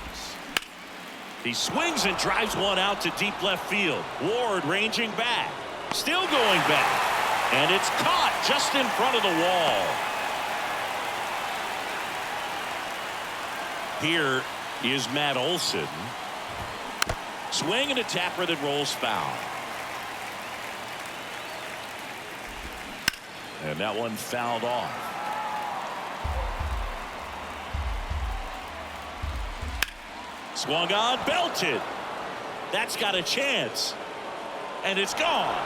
He swings and drives one out to deep left field. Ward ranging back. Still going back. And it's caught just in front of the wall. Here is Matt Olson. Swing and a tapper that rolls foul. And that one fouled off. Swung on, belted. That's got a chance. And it's gone.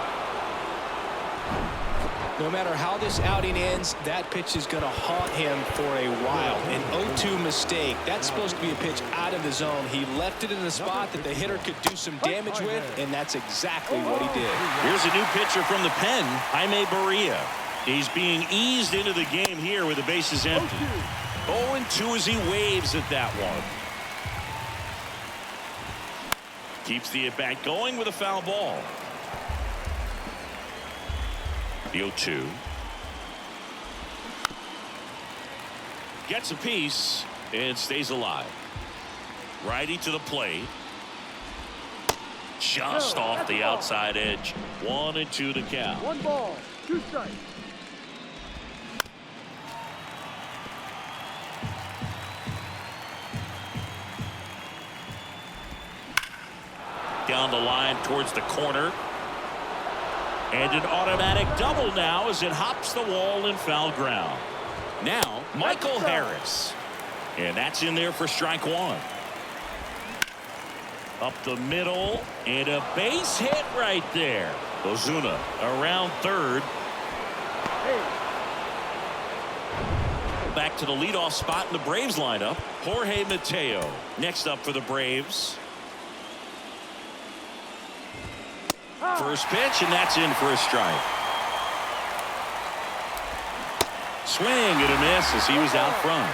No matter how this outing ends, that pitch is going to haunt him for a while. An 0-2 mistake. That's supposed to be a pitch out of the zone. He left it in a spot that the hitter could do some damage with, and that's exactly what he did.
Here's a new pitcher from the pen, Jaime Barria. He's being eased into the game here with the bases empty. 0-2 as he waves at that one. Keeps the at-bat going with a foul ball. The 0-2. Gets a piece and stays alive. Righty to the plate. Just off the outside edge. 1-2 to count.
1 ball, 2 strikes.
Down the line towards the corner. And an automatic double now as it hops the wall in foul ground. Now, Michael Harris. And that's in there for strike 1. Up the middle, and a base hit right there. Ozuna around third. Back to the leadoff spot in the Braves lineup. Jorge Mateo next up for the Braves. First pitch, and that's in for a strike. Swing and a miss as he was out front.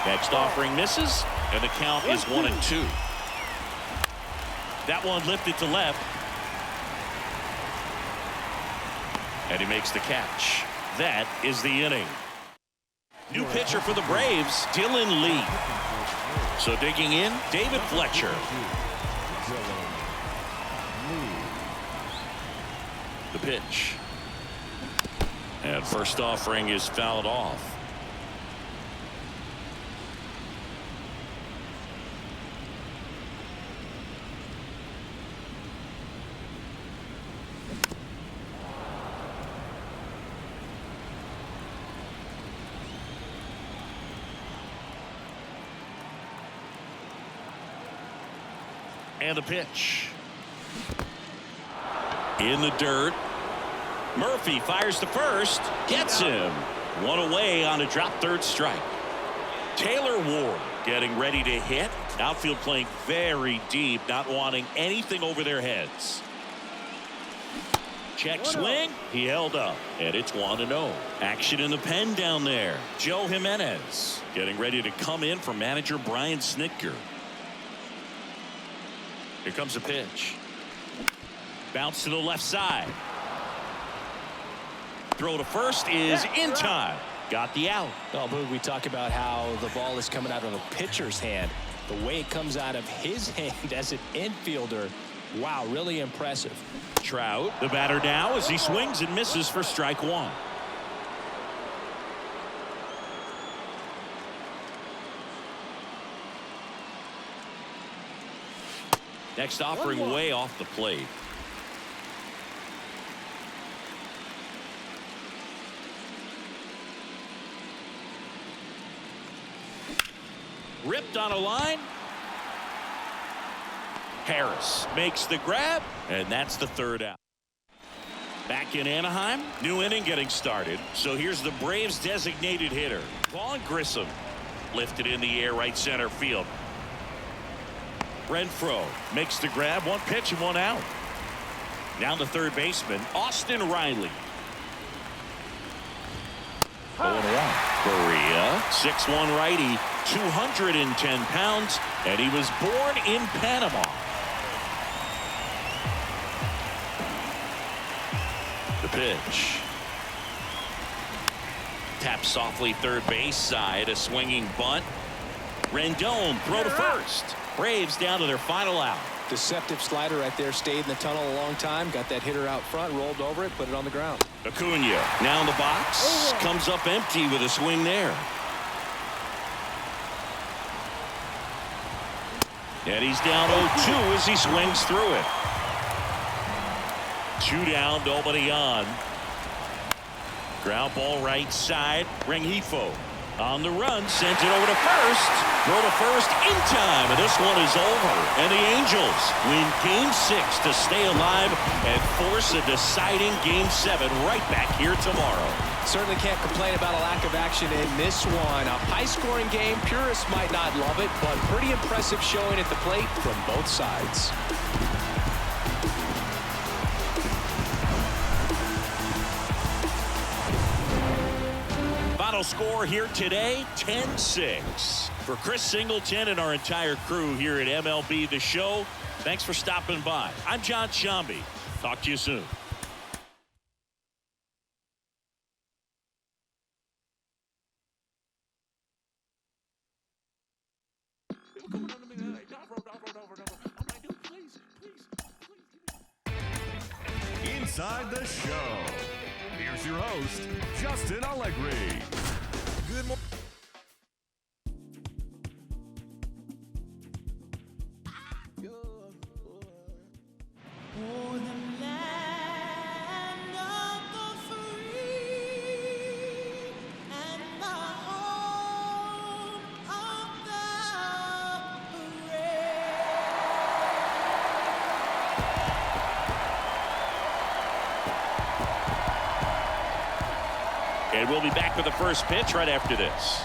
Next offering misses, and the count is 1-2. That one lifted to left. And he makes the catch. That is the inning. New pitcher for the Braves, Dylan Lee. So digging in, David Fletcher. The pitch. And first offering is fouled off. And the pitch. In the dirt. Murphy fires to first. Gets him. One away on a drop third strike. Taylor Ward getting ready to hit. Outfield playing very deep, not wanting anything over their heads. Check swing. He held up. And it's 1-0. Action in the pen down there. Joe Jimenez getting ready to come in for manager Brian Snitker. Here comes a pitch. Bounce to the left side. Throw to first is in time. Got the out.
Oh, Boog, we talk about how the ball is coming out of a pitcher's hand. The way it comes out of his hand as an infielder. Wow, really impressive.
Trout, the batter now as he swings and misses for strike one. Next offering way off the plate. Ripped on a line. Harris makes the grab, and that's the third out. Back in Anaheim, new inning getting started. So here's the Braves designated hitter, Vaughn Grissom. Lifted in the air right center field. Renfroe makes the grab, one pitch and one out. Now the third baseman, Austin Riley. 0-1. Correa, 6'1" righty, 210 pounds, and he was born in Panama. The pitch. Tap softly third base side, a swinging bunt. Rendon throw to first. Braves down to their final out.
Deceptive slider right there, stayed in the tunnel a long time, got that hitter out front, rolled over it, put it on the ground.
Acuna now in the box, comes up empty with a swing there. And he's down 0-2 as he swings through it. 2 down, nobody on. Ground ball right side. Rengifo on the run, sends it over to first. Throw to first in time, and this one is over. And the Angels win Game 6 to stay alive and force a deciding Game 7 right back here tomorrow.
Certainly can't complain about a lack of action in this one. A high-scoring game. Purists might not love it, but pretty impressive showing at the plate from both sides.
Final score here today, 10-6. For Chris Singleton and our entire crew here at MLB The Show, thanks for stopping by. I'm John Shambi. Talk to you soon.
Inside the show. Here's your host, Justin Allegri. Good morning.
And we'll be back with the first pitch right after this.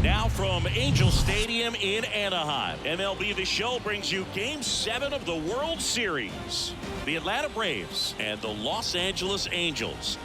Now from Angel Stadium in Anaheim, MLB The Show brings you Game 7 of the World Series. The Atlanta Braves and the Los Angeles Angels.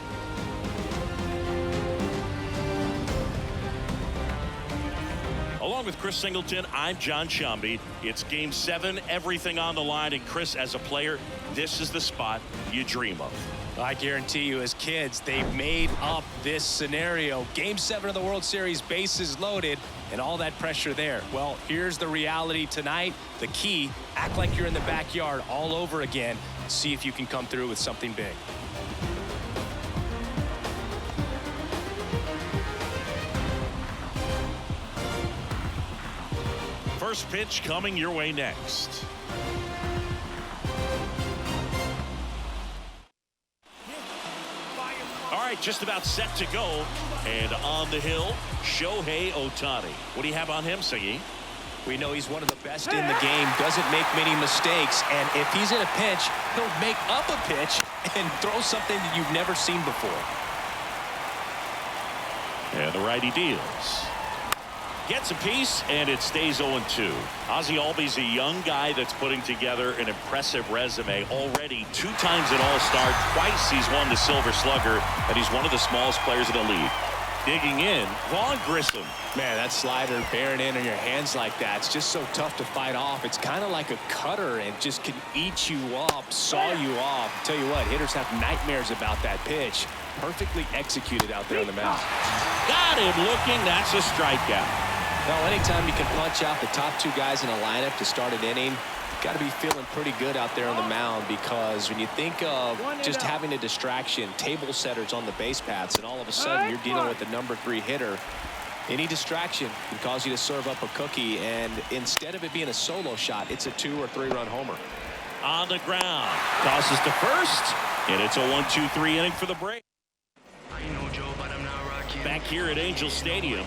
Along with Chris Singleton, I'm John Shambi. It's Game 7, everything on the line. And Chris, as a player, this is the spot you dream of.
I guarantee you, as kids, they made up this scenario. Game 7 of the World Series, bases loaded, and all that pressure there. Well, here's the reality tonight. The key, act like you're in the backyard all over again. See if you can come through with something big.
First pitch coming your way next. All right, just about set to go. And on the hill, Shohei Ohtani. What do you have on him, Siggy?
We know he's one of the best in the game, doesn't make many mistakes, and if he's in a pinch, he'll make up a pitch and throw something that you've never seen before.
And the righty deals. Gets a piece, and it stays 0-2. Ozzie Albies a young guy that's putting together an impressive resume. Already 2 times an All-Star, twice he's won the Silver Slugger, and he's one of the smallest players in the league. Digging in, Vaughn Grissom.
Man, that slider bearing in on your hands like that, it's just so tough to fight off. It's kind of like a cutter and just can eat you up, saw you off. Tell you what, hitters have nightmares about that pitch. Perfectly executed out there on the mound.
Got him looking. That's a strikeout.
Well, anytime you can punch out the top 2 guys in a lineup to start an inning, got to be feeling pretty good out there on the mound, because when you think of just having a distraction, table setters on the base paths, and all of a sudden you're dealing with the number 3 hitter, any distraction can cause you to serve up a cookie, and instead of it being a solo shot, it's a 2 or 3 run homer.
On the ground, tosses to first, and it's a 1-2-3 inning for the Braves. Back here at Angel Stadium,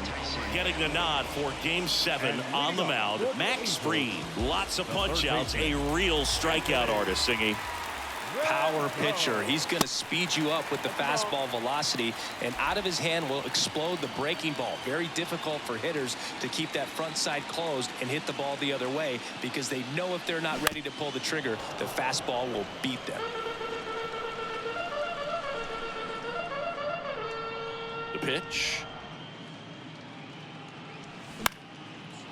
getting the nod for Game 7 on the mound, Max Fried. Lots of punch-outs, a real strikeout artist, Singing.
Power pitcher. He's going to speed you up with the fastball velocity, and out of his hand will explode the breaking ball. Very difficult for hitters to keep that front side closed and hit the ball the other way, because they know if they're not ready to pull the trigger, the fastball will beat them.
The pitch.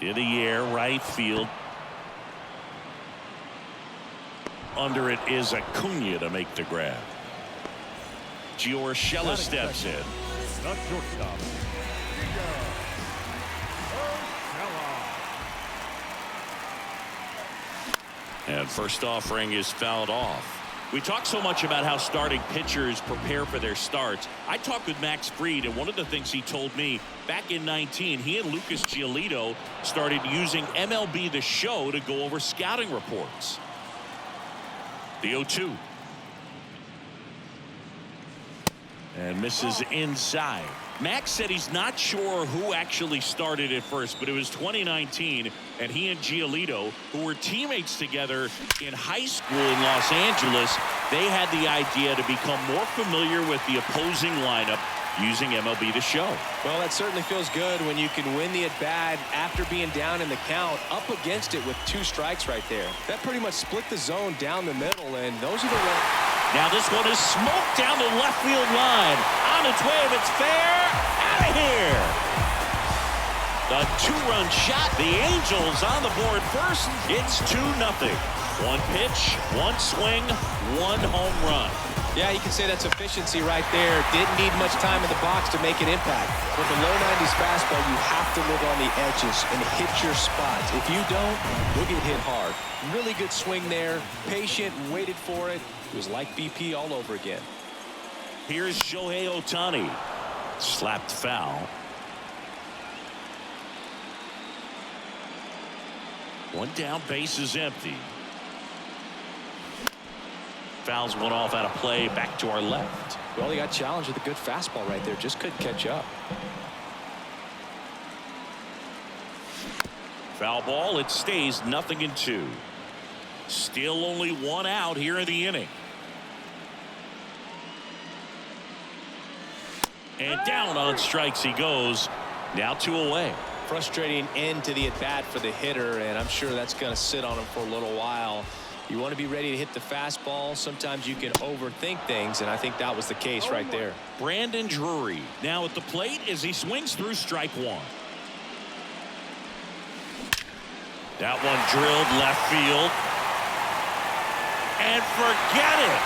In the air, right field. Under it is Acuna to make the grab. Giorgella steps in.
The shortstop.
And first offering is fouled off. We talk so much about how starting pitchers prepare for their starts. I talked with Max Fried, and one of the things he told me back in 19, he and Lucas Giolito started using MLB The Show to go over scouting reports. The 0-2. And misses inside. Max said he's not sure who actually started at first, but it was 2019, and he and Giolito, who were teammates together in high school in Los Angeles, they had the idea to become more familiar with the opposing lineup using MLB The Show.
Well, that certainly feels good when you can win the at-bat after being down in the count, up against it with 2 strikes right there. That pretty much split the zone down the middle, and those are the ones.
Now this one is smoked down the left field line. On its way, if it's fair, out of here. The 2-run shot. The Angels on the board first. It's 2-0. 1 pitch, 1 swing, 1 home run.
Yeah, you can say that's efficiency right there. Didn't need much time in the box to make an impact. With a low 90s fastball, you have to live on the edges and hit your spots. If you don't, you'll get hit hard. Really good swing there. Patient, waited for it. It was like BP all over again.
Here's Shohei Ohtani. Slapped foul. 1 down, base is empty. Fouls one off out of play, back to our left.
Well, he got challenged with a good fastball right there. Just couldn't catch up.
Foul ball. It stays 0-2. Still only one out here in the inning. And down on strikes he goes. Now 2 away.
Frustrating end to the at-bat for the hitter, and I'm sure that's going to sit on him for a little while. You want to be ready to hit the fastball. Sometimes you can overthink things, and I think that was the case right there.
Brandon Drury now at the plate as he swings through strike 1. That one drilled left field. And forget it.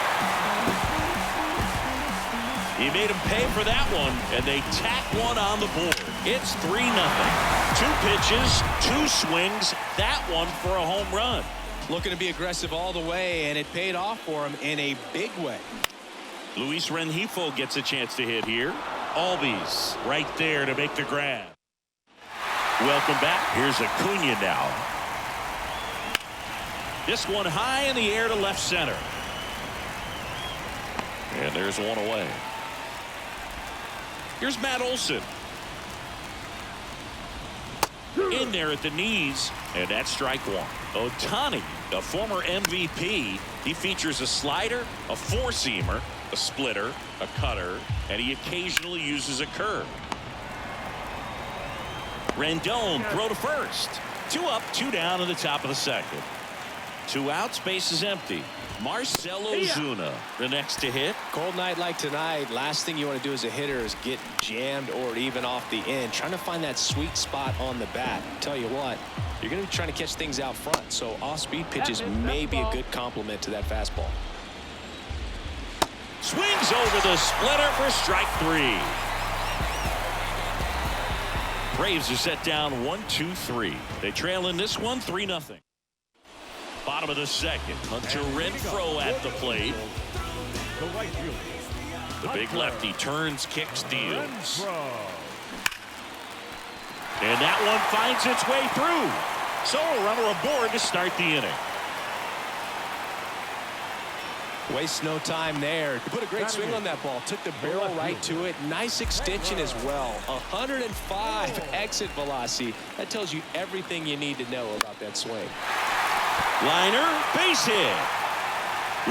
He made him pay for that one, and they tack one on the board. It's 3-0. 2 pitches, 2 swings. That one for a home run.
Looking to be aggressive all the way, and it paid off for him in a big way.
Luis Rengifo gets a chance to hit here. Albies right there to make the grab. Welcome back. Here's Acuna now. This one high in the air to left center. And there's one away. Here's Matt Olson. In there at the knees, and that's strike 1. Ohtani, a former MVP, he features a slider, a four-seamer, a splitter, a cutter, and he occasionally uses a curve. Rendon throw to first. 2 up, 2 down in the top of the second. 2 outs, base is empty. Marcell Ozuna, the next to hit.
Cold night like tonight, last thing you want to do as a hitter is get jammed or even off the end. Trying to find that sweet spot on the bat. Tell you what, you're going to be trying to catch things out front, so off-speed pitches may be a good complement to that fastball.
Swings over the splitter for strike 3. Braves are set down 1-2-3. They trail in this one 3-0. Bottom of the second. Hunter Renfroe at the plate. The big lefty turns, kicks, deals. And that one finds its way through. So a runner aboard to start the inning.
Waste no time there. He put a great swing on that ball. Took the barrel right to it. Nice extension as well. 105 exit velocity. That tells you everything you need to know about that swing.
Liner, base hit.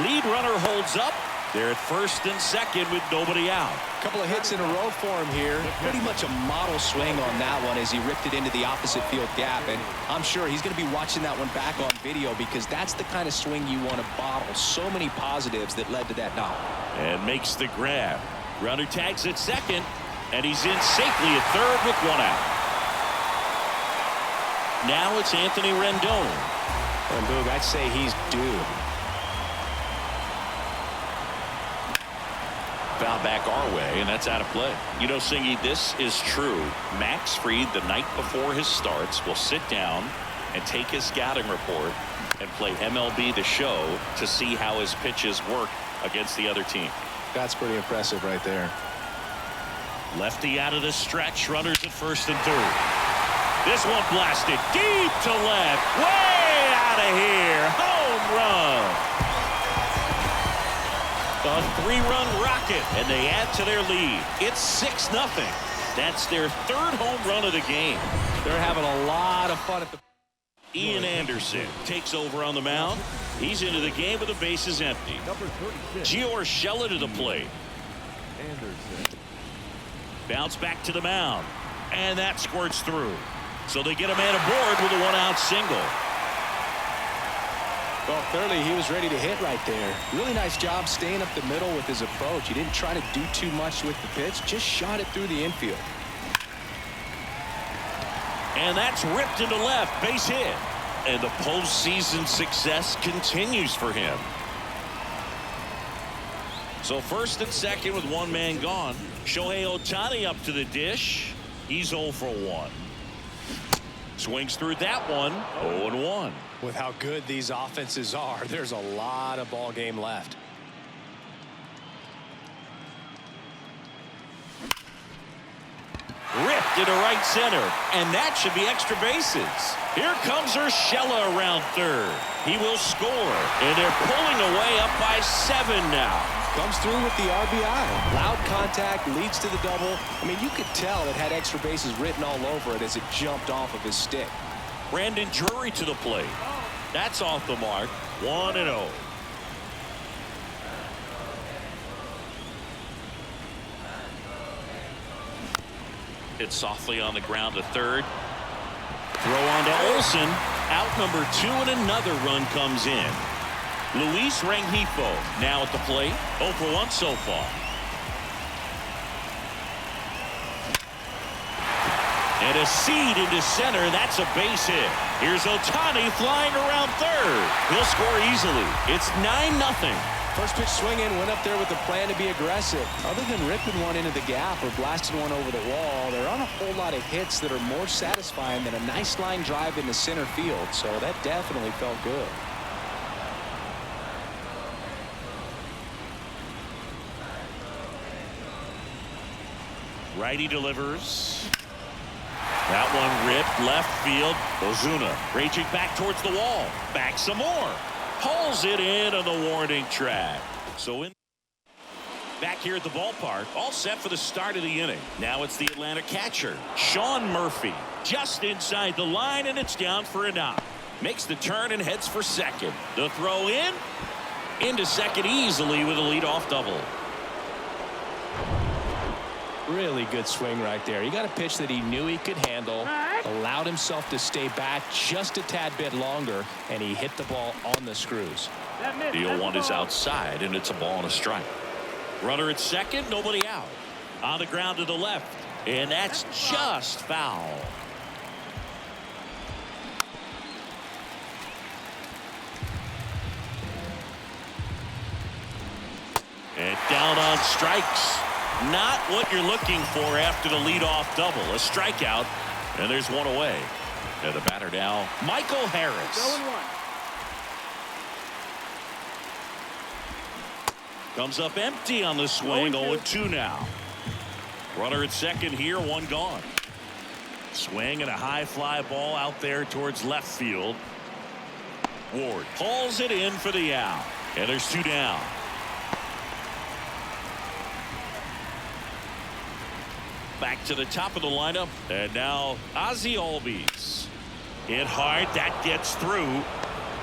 Lead runner holds up. They're at first and second with nobody out.
A couple of hits in a row for him here. Pretty much a model swing on that one as he ripped it into the opposite field gap. And I'm sure he's going to be watching that one back on video because that's the kind of swing you want to bottle. So many positives that led to that knock.
And makes the grab. Runner tags at second. And he's in safely at third with 1 out. Now it's Anthony Rendon.
And Boog, I'd say he's due.
Foul back our way, and that's out of play. You know, Singy, this is true. Max Fried, the night before his starts, will sit down and take his scouting report and play MLB The Show to see how his pitches work against the other team.
That's pretty impressive right there.
Lefty out of the stretch, runners at first and third. This one blasted deep to left, way out of here, home run. A 3-run rocket, and they add to their lead. It's 6-0. That's their 3rd home run of the game.
They're having a lot of fun at the...
Ian Anderson takes over on the mound. He's into the game with the bases empty. Gio Urshela to the plate. Bounce back to the mound, and that squirts through. So they get a man aboard with a 1-out single.
Well, clearly he was ready to hit right there. Really nice job staying up the middle with his approach. He didn't try to do too much with the pitch, just shot it through the infield.
And that's ripped into left, base hit. And the postseason success continues for him. So first and second with 1 man gone. Shohei Ohtani up to the dish. He's 0 for 1. Swings through that one, 0-1.
With how good these offenses are, there's a lot of ball game left.
Ripped into right center, and that should be extra bases. Here comes Urshela around third. He will score, and they're pulling away up by 7 now.
Comes through with the RBI. Loud contact, leads to the double. I mean, you could tell it had extra bases written all over it as it jumped off of his stick.
Brandon Drury to the plate. That's off the mark. 1-0. Hit softly on the ground to third. Throw on to Olsen. Out number 2, and another run comes in. Luis Rengifo now at the plate. 0 for 1 so far. And a seed into center. That's a base hit. Here's Ohtani flying around third. He'll score easily. It's 9-0.
First pitch swinging, went up there with the plan to be aggressive. Other than ripping one into the gap or blasting one over the wall, there aren't a whole lot of hits that are more satisfying than a nice line drive into center field. So that definitely felt good.
Righty delivers. That one ripped left field. Ozuna raging back towards the wall. Back some more. Pulls it in on the warning track. So back here at the ballpark, all set for the start of the inning. Now it's the Atlanta catcher, Sean Murphy, just inside the line, and it's down for a knock. Makes the turn and heads for second. The throw in into second easily with a leadoff double.
Really good swing right there. He got a pitch that he knew he could handle, allowed himself to stay back just a tad bit longer, and he hit the ball on the screws.
The 0-1 is outside, and it's a ball and a strike. Runner at second, nobody out. On the ground to the left, and that's just foul. And down on strikes. Not what you're looking for after the leadoff double. A strikeout, and there's one away. And the batter now, Michael Harris.
0-1.
Comes up empty on the swing. 0-2 now. Runner at second here, one gone. Swing and a high fly ball out there towards left field. Ward pulls it in for the out. And there's 2 down. Back to the top of the lineup, and now Ozzie Albies. Hit hard, that gets through.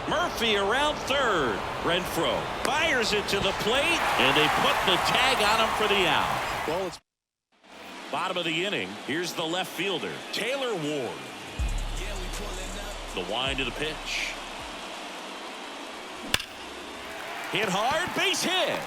Murphy around third. Renfroe fires it to the plate, and they put the tag on him for the out.
Well, it's
bottom of the inning. Here's the left fielder, Taylor Ward. The wind of the pitch. Hit hard, base hit.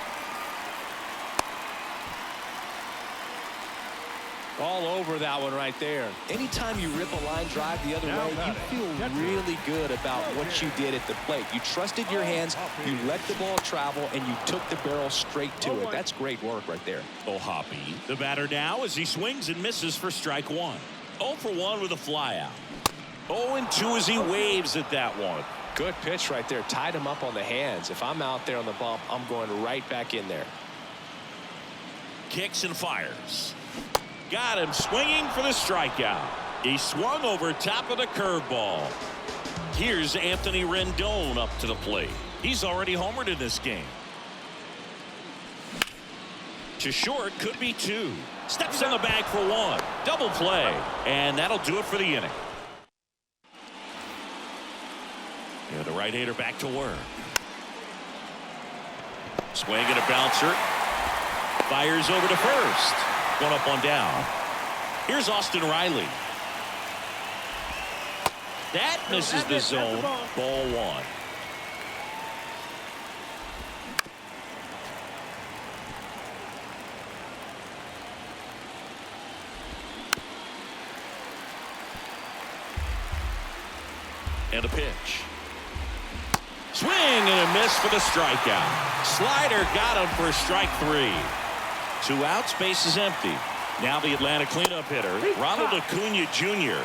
all over that one right there. Anytime you rip a line drive the other way, you feel really good about what you did at the plate. You trusted your hands, you let the ball travel, and you took the barrel straight to it. That's great work right there.
Hoppy, the batter now as he swings and misses for strike one. 0 for 1 with a fly out. 0-2 as he waves at that one.
Good pitch right there. Tied him up on the hands. If I'm out there on the bump, I'm going right back in there.
Kicks and fires. Got him swinging for the strikeout. He swung over top of the curveball. Here's Anthony Rendon up to the plate. He's already homered in this game. To short, could be 2. Steps on the bag for 1. Double play, and that'll do it for the inning. And the right-hander back to work. Swing and a bouncer. Fires over to first. One up, one down. Here's Austin Riley. That misses the zone. Ball 1. And a pitch. Swing and a miss for the strikeout. Slider got him for strike 3. 2 outs, base is empty. Now the Atlanta cleanup hitter, Ronald Acuna Jr.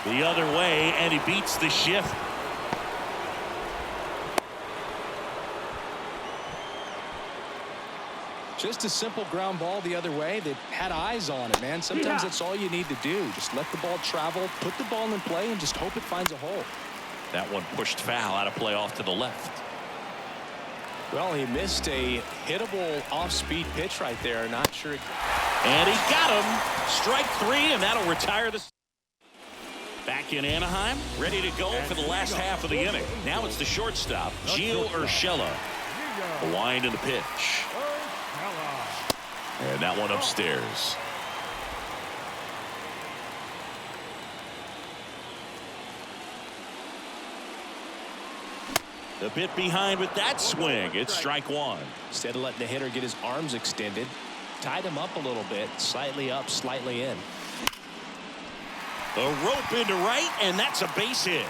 The other way, and he beats the shift.
Just a simple ground ball the other way that had eyes on it, man. Sometimes that's all you need to do. Just let the ball travel, put the ball in play, and just hope it finds a hole.
That one pushed foul out of play off to the left.
Well, he missed a hittable off-speed pitch right there. Not sure.
And he got him. Strike 3, and that'll retire the... Back in Anaheim, ready to go for the last half of the inning. Now it's the shortstop, Gio Urshela. The wind and the pitch. And that one upstairs. A bit behind with that swing. It's strike 1.
Instead of letting the hitter get his arms extended, tied him up a little bit, slightly up, slightly in.
A rope into right, and that's a base hit.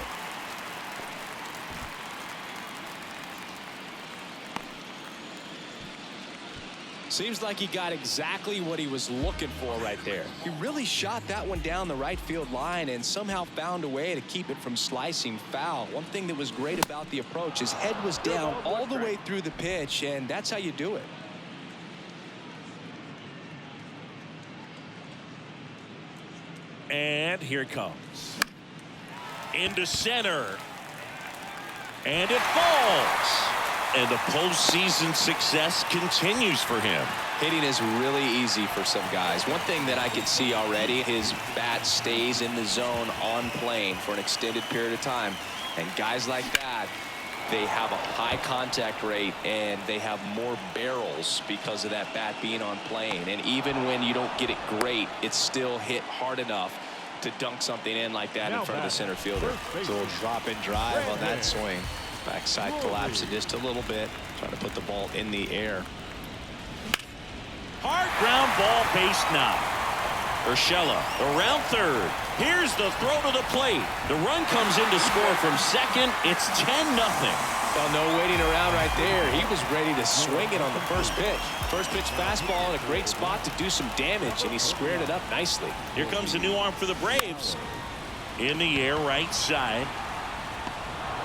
Seems like he got exactly what he was looking for right there. He really shot that one down the right field line and somehow found a way to keep it from slicing foul. One thing that was great about the approach, his head was down all the way through the pitch, and that's how you do it.
And here it comes. Into center. And it falls. And the postseason success continues for him.
Hitting is really easy for some guys. One thing that I can see already, his bat stays in the zone on plane for an extended period of time. And guys like that, they have a high contact rate and they have more barrels because of that bat being on plane. And even when you don't get it great, it's still hit hard enough to dunk something in like that in front of the center fielder.
So a drop and drive on that swing. Backside collapsing just a little bit, trying to put the ball in the air.
Hard ground ball, base knock. Urshela around third. Here's the throw to the plate. The run comes in to score from second. It's 10-0.
Well, no waiting around right there. He was ready to swing it on the first pitch. First pitch fastball in a great spot to do some damage, and he squared it up nicely.
Here comes a new arm for the Braves. In the air, right side.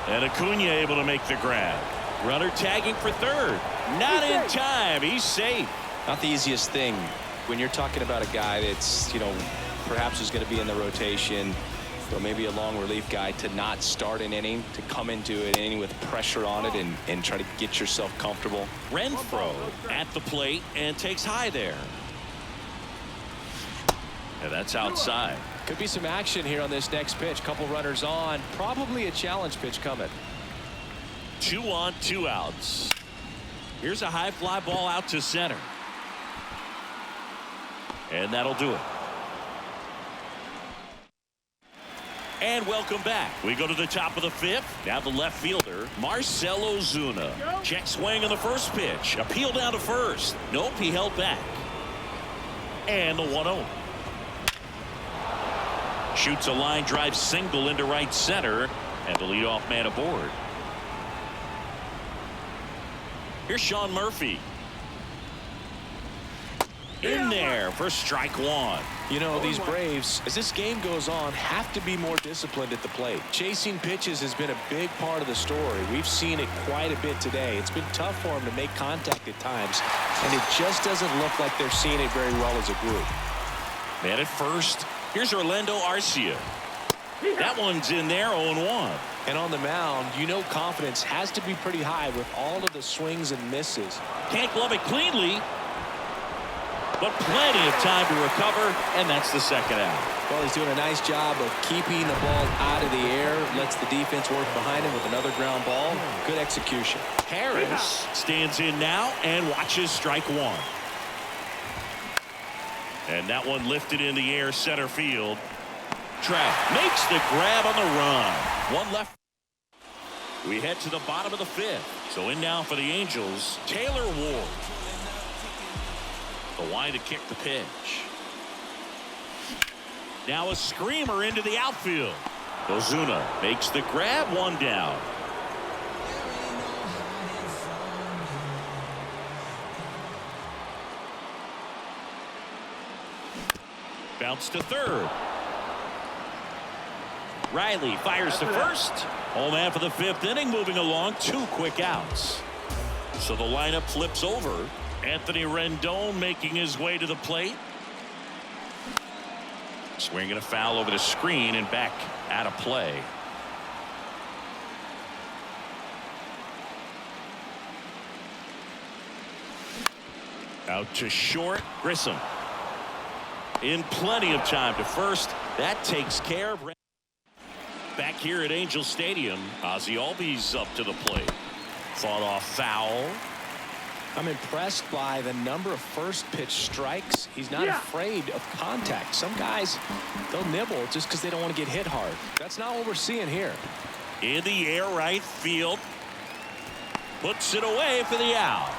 And Acuna able to make the grab. Runner tagging for third. Not in time. He's safe.
Not the easiest thing when you're talking about a guy that's, perhaps is going to be in the rotation, or maybe a long relief guy, to not start an inning, to come into an inning with pressure on it and try to get yourself comfortable.
Renfroe at the plate and takes high there. And that's outside.
Could be some action here on this next pitch. Couple runners on. Probably a challenge pitch coming.
2 on, 2 outs. Here's a high fly ball out to center. And that'll do it. And welcome back. We go to the top of the 5th. Now the left fielder, Marcell Ozuna. Check swing on the first pitch. Appeal down to first. Nope, he held back. And the 1-0. Shoots a line drive single into right center, and the leadoff man aboard. Here's Sean Murphy. In there for strike 1.
These Braves, as this game goes on, have to be more disciplined at the plate. Chasing pitches has been a big part of the story. We've seen it quite a bit today. It's been tough for them to make contact at times, and it just doesn't look like they're seeing it very well as a group.
Man at first. Here's Orlando Arcia. That one's in there, 0-1.
And on the mound, confidence has to be pretty high with all of the swings and misses.
Can't glove it cleanly, but plenty of time to recover, and that's the second out.
Well, he's doing a nice job of keeping the ball out of the air, lets the defense work behind him with another ground ball. Good execution.
Harris stands in now and watches strike 1. And that one lifted in the air, center field. Trout makes the grab on the run. One left. We head to the bottom of the 5th. So in now for the Angels, Taylor Ward. The wind to kick the pitch. Now a screamer into the outfield. Ozuna makes the grab, 1 down. Bounce to third. Riley fires to first. Home man for the 5th inning, moving along, 2 quick outs. So the lineup flips over. Anthony Rendon making his way to the plate. Swinging a foul over the screen and back out of play. Out to short, Grissom. in plenty of time to first. That takes care of. Back here at Angel Stadium, Ozzie Albies up to the plate. Fought off foul.
I'm impressed by the number of first pitch strikes. He's not afraid of contact. Some guys, they'll nibble just because they don't want to get hit hard. That's not what we're seeing here.
In the air, right field. Puts it away for the out.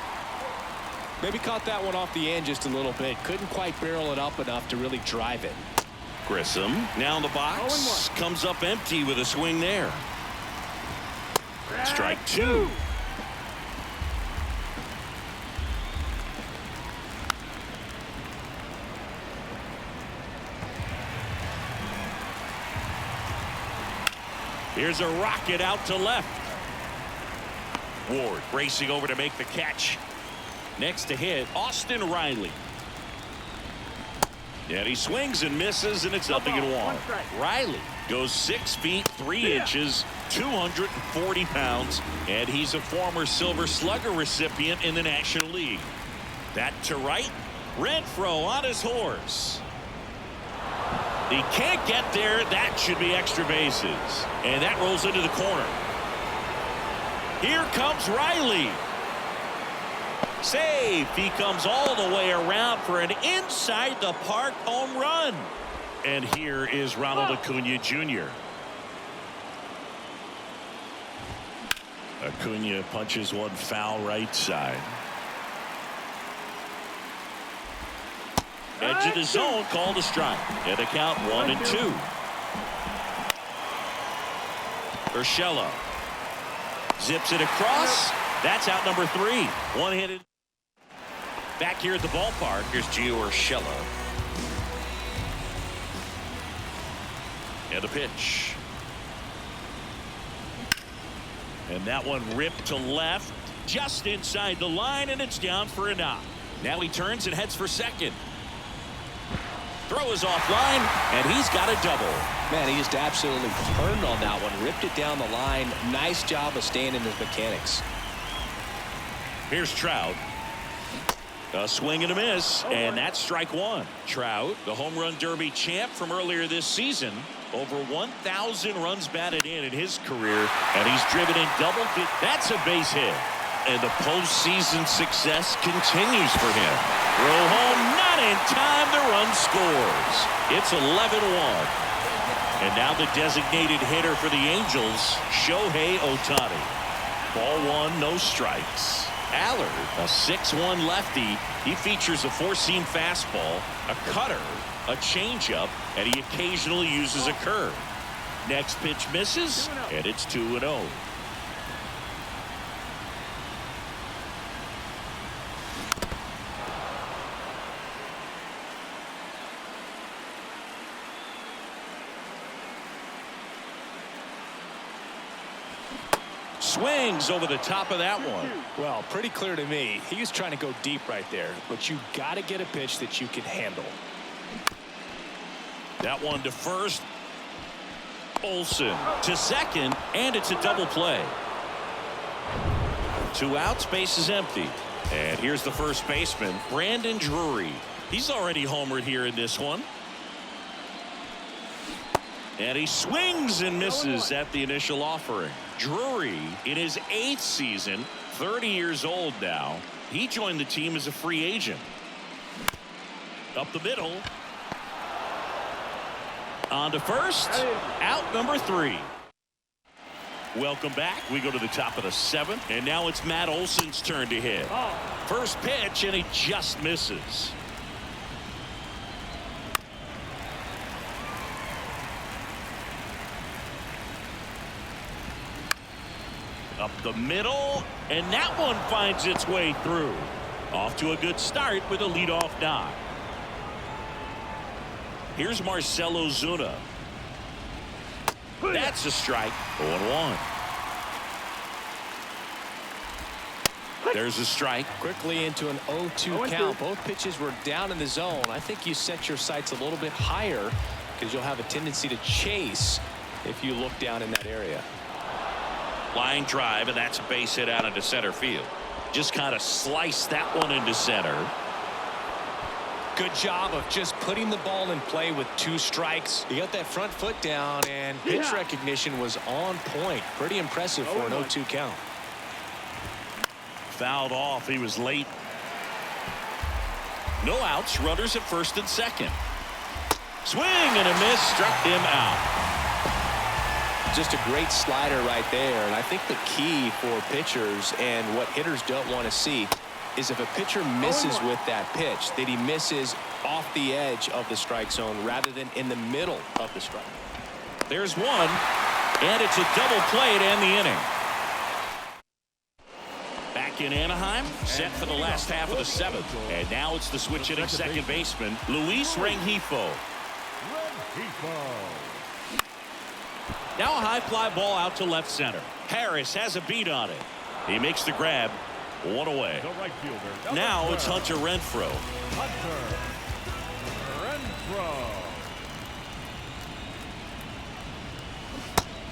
Maybe caught that one off the end just a little bit. Couldn't quite barrel it up enough to really drive it.
Grissom now in the box. Comes up empty with a swing there. Strike two. Here's a rocket out to left. Ward racing over to make the catch. Next to hit, Austin Riley. And he swings and misses, and it's 0-1. Riley goes 6 feet 3 inches, 240 pounds, and he's a former Silver Slugger recipient in the National League. That to right, Renfroe on his horse. He can't get there. That should be extra bases. And that rolls into the corner. Here comes Riley. Save. He comes all the way around for an inside the park home run. And here is Ronald Acuna Jr. Acuna punches one foul right side. Edge of the zone, called a strike. And the count 1-2. Urshela zips it across. That's out number 3. One-handed. Back here at the ballpark, here's Gio Urshela. And the pitch. And that one ripped to left, just inside the line, and it's down for a knock. Now he turns and heads for second. Throw is offline, and he's got a double.
Man, he just absolutely turned on that one, ripped it down the line. Nice job of staying in his mechanics.
Here's Trout. A swing and a miss, and that's strike one. Trout, the home run derby champ from earlier this season. Over 1,000 runs batted in his career, and he's driven in double digits. That's a base hit. And the postseason success continues for him. Throw home, not in time. The run scores. It's 11-1. And now the designated hitter for the Angels, Shohei Ohtani. Ball one, no strikes. Allard, a 6'1 lefty. He features a four-seam fastball, a cutter, a changeup, and he occasionally uses a curve. Next pitch misses, and it's 2-0. Swings over the top of that one.
Well, pretty clear to me. He was trying to go deep right there, but you got to get a pitch that you can handle.
That one to first. Olsen to second, and it's a double play. 2 outs, base is empty. And here's the first baseman, Brandon Drury. He's already homered here in this one. And he swings and misses at the initial offering. Drury, in his 8th season, 30 years old now. He joined the team as a free agent. Up the middle. On to first. Out number 3. Welcome back. We go to the top of the 7th. And now it's Matt Olson's turn to hit. First pitch, and he just misses. Up the middle, and that one finds its way through. Off to a good start with a leadoff knock. Here's Marcell Ozuna. That's a strike. 0-1. There's a strike.
Quickly into an 0-2 count. Both pitches were down in the zone. I think you set your sights a little bit higher because you'll have a tendency to chase if you look down in that area.
Line drive, and that's a base hit out into center field. Just kind of sliced that one into center.
Good job of just putting the ball in play with 2 strikes. He got that front foot down, and pitch recognition was on point. Pretty impressive for an 0-2 count.
Fouled off. He was late. No outs. Runners at first and second. Swing and a miss. Struck him out.
Just a great slider right there. And I think the key for pitchers and what hitters don't want to see is if a pitcher misses with that pitch, that he misses off the edge of the strike zone rather than in the middle of the strike.
There's one, and it's a double play to end the inning. Back in Anaheim, set for the last half of the 7th. And now it's the switch hitting second baseman, Luis Rengifo. Now a high fly ball out to left center. Harris has a beat on it. He makes the grab. 1 away. Now it's Hunter Renfroe.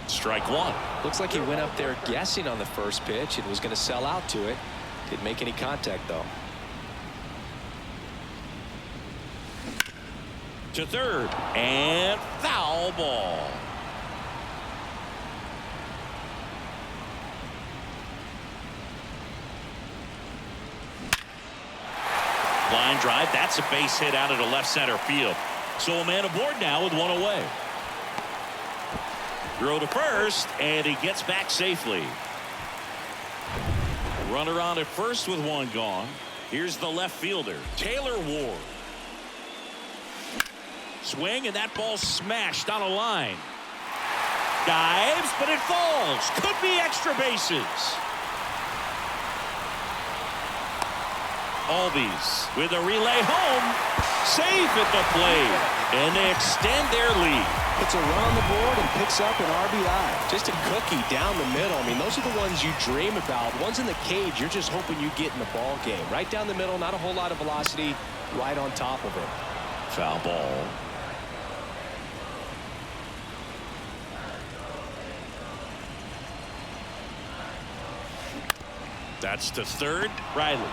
Strike 1.
Looks like he went up there guessing on the first pitch and was going to sell out to it. Didn't make any contact, though.
To third, and foul ball. Line drive. That's a base hit out of the left center field. So a man aboard now with 1 away. Throw to first, and he gets back safely. Runner on at first with 1 gone. Here's the left fielder, Taylor Ward. Swing, and that ball smashed on a line. Dives, but it falls. Could be extra bases. Albies with a relay home. Safe at the plate. And they extend their lead.
Puts a run on the board and picks up an RBI. Just a cookie down the middle. I mean, those are the ones you dream about. Ones in the cage, you're just hoping you get in the ball game. Right down the middle, not a whole lot of velocity. Right on top of it.
Foul ball. That's to third. Riley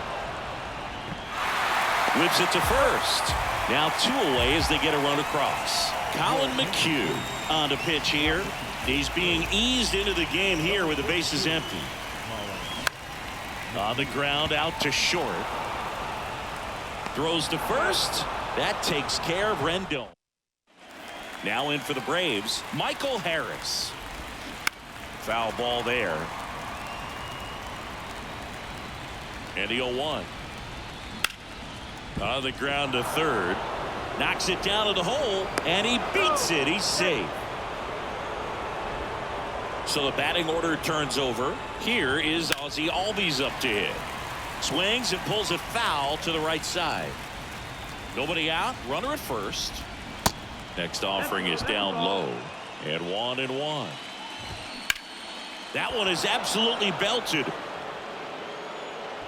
whips it to first. Now 2 away as they get a run across. Colin McHugh on the pitch here. He's being eased into the game here with the bases empty. On the ground out to short. Throws to first. That takes care of Rendon. Now in for the Braves, Michael Harris. Foul ball there. And the 0-1. On the ground to third. Knocks it down to the hole, and he beats it. He's safe. So the batting order turns over. Here is Ozzie Albies up to hit. Swings and pulls it foul to the right side. Nobody out. Runner at first. Next offering is down low. And 1-1. That one is absolutely belted.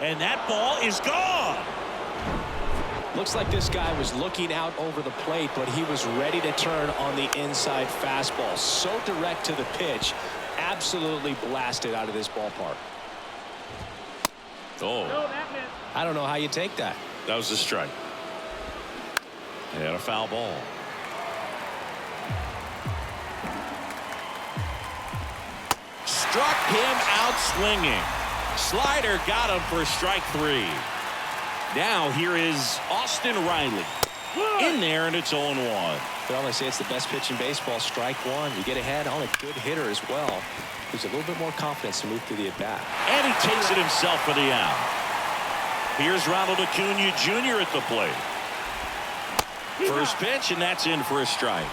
And that ball is gone.
Looks like this guy was looking out over the plate, but he was ready to turn on the inside fastball. So direct to the pitch. Absolutely blasted out of this ballpark.
Oh.
I don't know how you take that.
That was a strike. And a foul ball. Struck him out swinging. Slider got him for strike 3. Now here is Austin Riley in there, and it's 0-1.
Well, they say it's the best pitch in baseball. Strike 1. You get ahead on a good hitter as well. There's a little bit more confidence to move through the at-bat.
And he takes it himself for the out. Here's Ronald Acuna Jr. at the plate. First pitch, and that's in for a strike.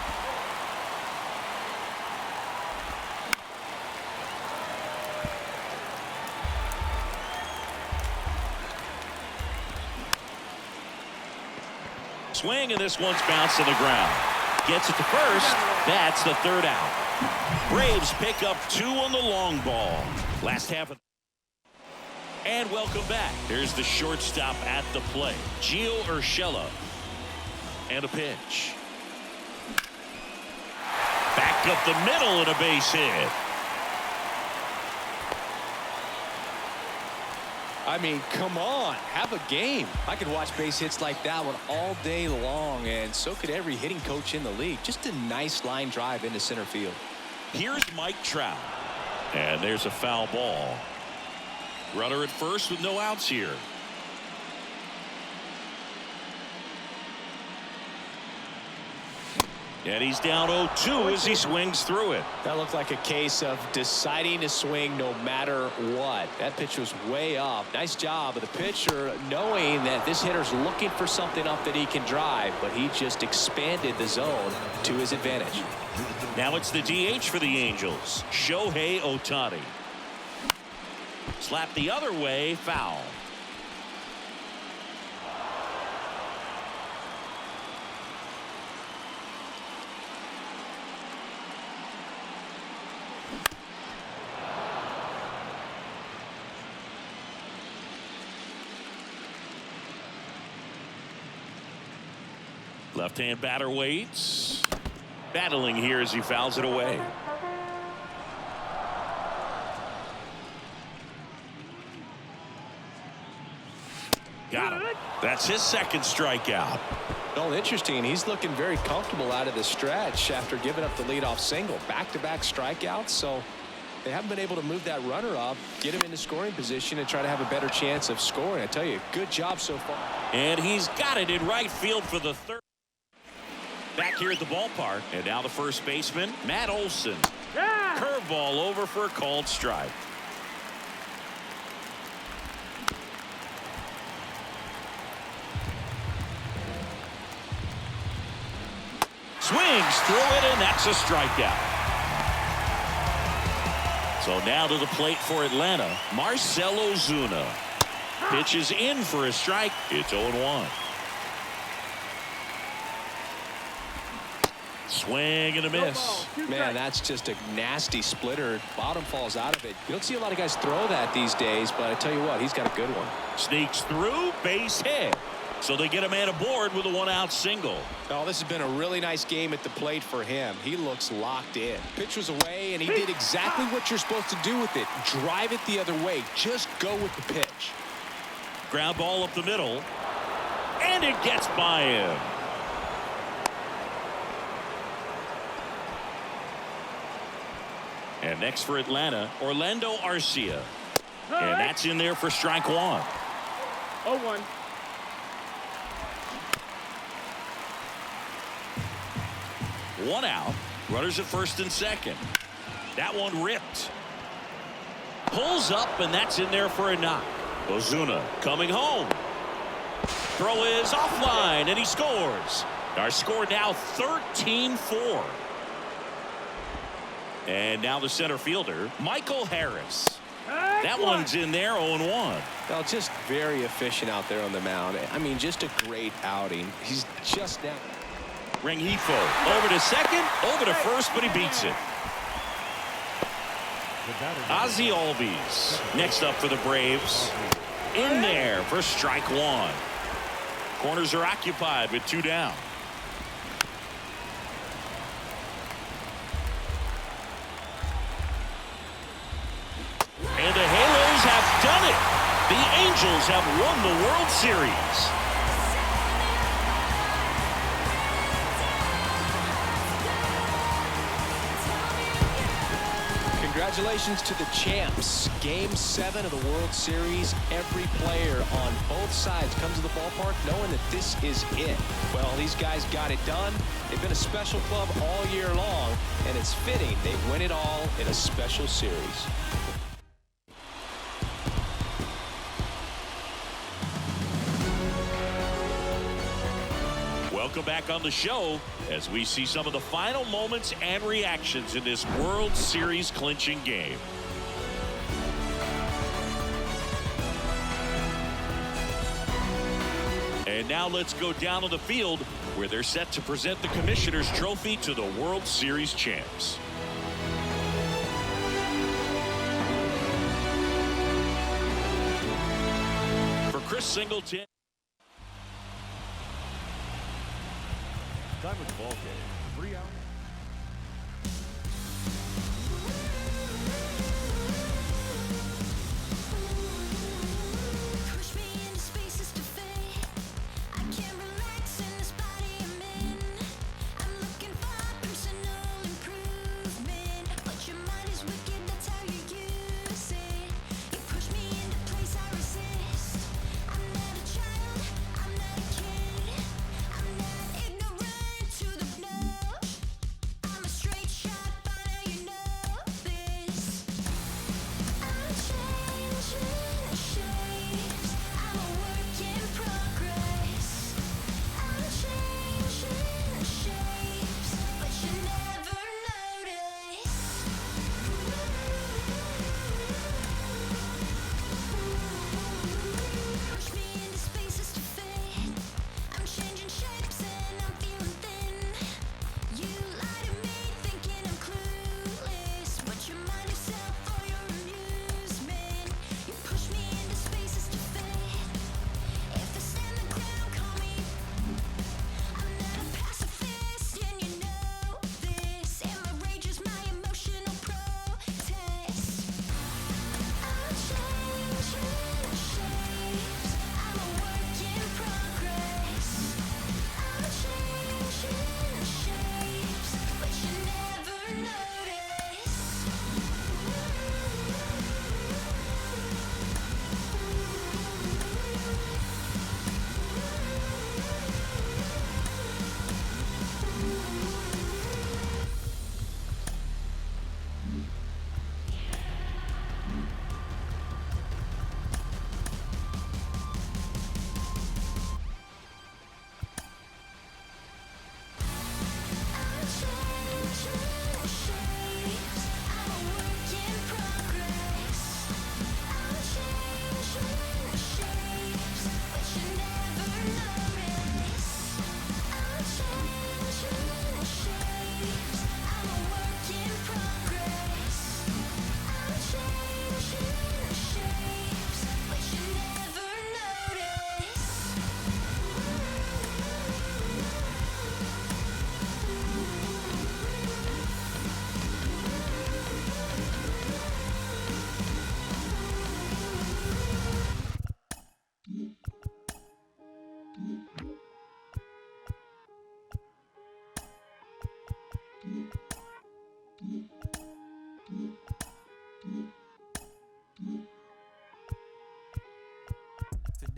Swing, and this one's bounced to the ground. Gets it to first. That's the third out. Braves pick up 2 on the long ball. Last half of. And welcome back. There's the shortstop at the plate, Gio Urshela. And a pitch. Back up the middle and a base hit.
I mean, come on, have a game. I could watch base hits like that one all day long, and so could every hitting coach in the league. Just a nice line drive into center field.
Here's Mike Trout. And there's a foul ball. Runner at first with no outs here. And he's down 0-2 as he swings through it.
That looked like a case of deciding to swing no matter what. That pitch was way up. Nice job of the pitcher knowing that this hitter's looking for something up that he can drive, but he just expanded the zone to his advantage.
Now it's the DH for the Angels, Shohei Ohtani. Slap the other way, foul. Left-hand batter waits. Battling here as he fouls it away. Got him. That's his second strikeout.
Well, interesting. He's looking very comfortable out of the stretch after giving up the leadoff single. Back-to-back strikeouts, so they haven't been able to move that runner up, get him into scoring position, and try to have a better chance of scoring. I tell you, good job so far.
And he's got it in right field for the third. Back here at the ballpark, and now the first baseman, Matt Olson.
Yeah.
Curveball over for a called strike. Swings through it, and that's a strikeout. So now to the plate for Atlanta, Marcell Ozuna. Pitches in for a strike. It's 0-1. Swing and a miss.
Man, that's just a nasty splitter. Bottom falls out of it. You don't see a lot of guys throw that these days, but I tell you what, he's got a good one.
Sneaks through, base hit. So they get a man aboard with a one-out single.
Oh, this has been a really nice game at the plate for him. He looks locked in. Pitch was away, and he did exactly what you're supposed to do with it. Drive it the other way. Just go with the pitch.
Ground ball up the middle, and it gets by him. And next for Atlanta, Orlando Arcia. And that's in there for strike one.
0-1.
One out. Runners at first and second. That one ripped. Pulls up, and that's in there for a knock. Ozuna coming home. Throw is offline, and he scores. Our score now 13-4. And now the center fielder, Michael Harris. That one's in there, 0-1.
Well, just very efficient out there on the mound. I mean, just a great outing. He's just now.
Rengifo over to second, over to first, but he beats it. Ozzy Albies next up for the Braves. In there for strike one. Corners are occupied with two down. And the Halos have done it. The Angels have won the World Series.
Congratulations to the champs. Game 7 of the World Series. Every player on both sides comes to the ballpark knowing that this is it. Well, these guys got it done. They've been a special club all year long, and it's fitting they win it all in a special series.
Welcome back on the show as we see some of the final moments and reactions in this World Series clinching game. And now let's go down on the field where they're set to present the Commissioner's Trophy to the World Series champs. For Chris Singleton.
Time of the ball game, 3 hours.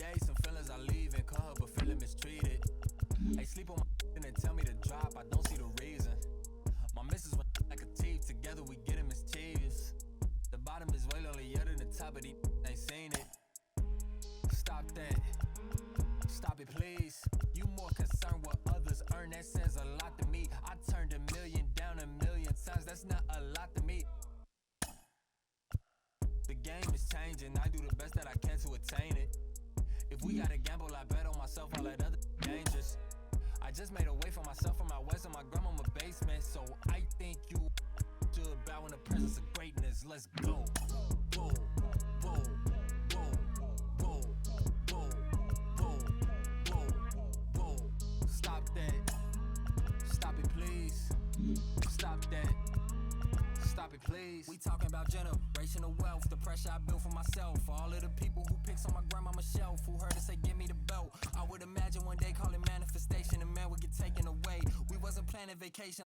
days, some feelings I leave and call her, but feeling mistreated. Hey, sleep on my and then tell me to drop, I don't see the reason. My missus went like a teeth, together we getting mischievous. The bottom is way lonelier than the top, but these ain't seen it. Stop that. Stop it, please. You more concerned what others earn, that says a lot to me. I turned $1 million down 1,000,000 times, that's not a lot to me. The game is changing, I do the best that I can to attain it. If we gotta gamble, I bet on myself, all that other dangerous. I just made a way for myself from my west and my grandmama basement, so I think you should bow in the presence of greatness. Let's go. Whoa, whoa, whoa, whoa, whoa, whoa, whoa, whoa. Stop that. Stop it, please. Stop that. Stop it, please. We talking about generational wealth, the pressure I built for myself. For all of the people who picks on my grandmama's shelf, who heard her say, give me the belt. I would imagine one day calling manifestation, and man would get taken away. We wasn't planning vacation.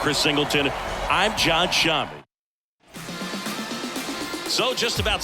Chris Singleton. I'm John Shambi. So just about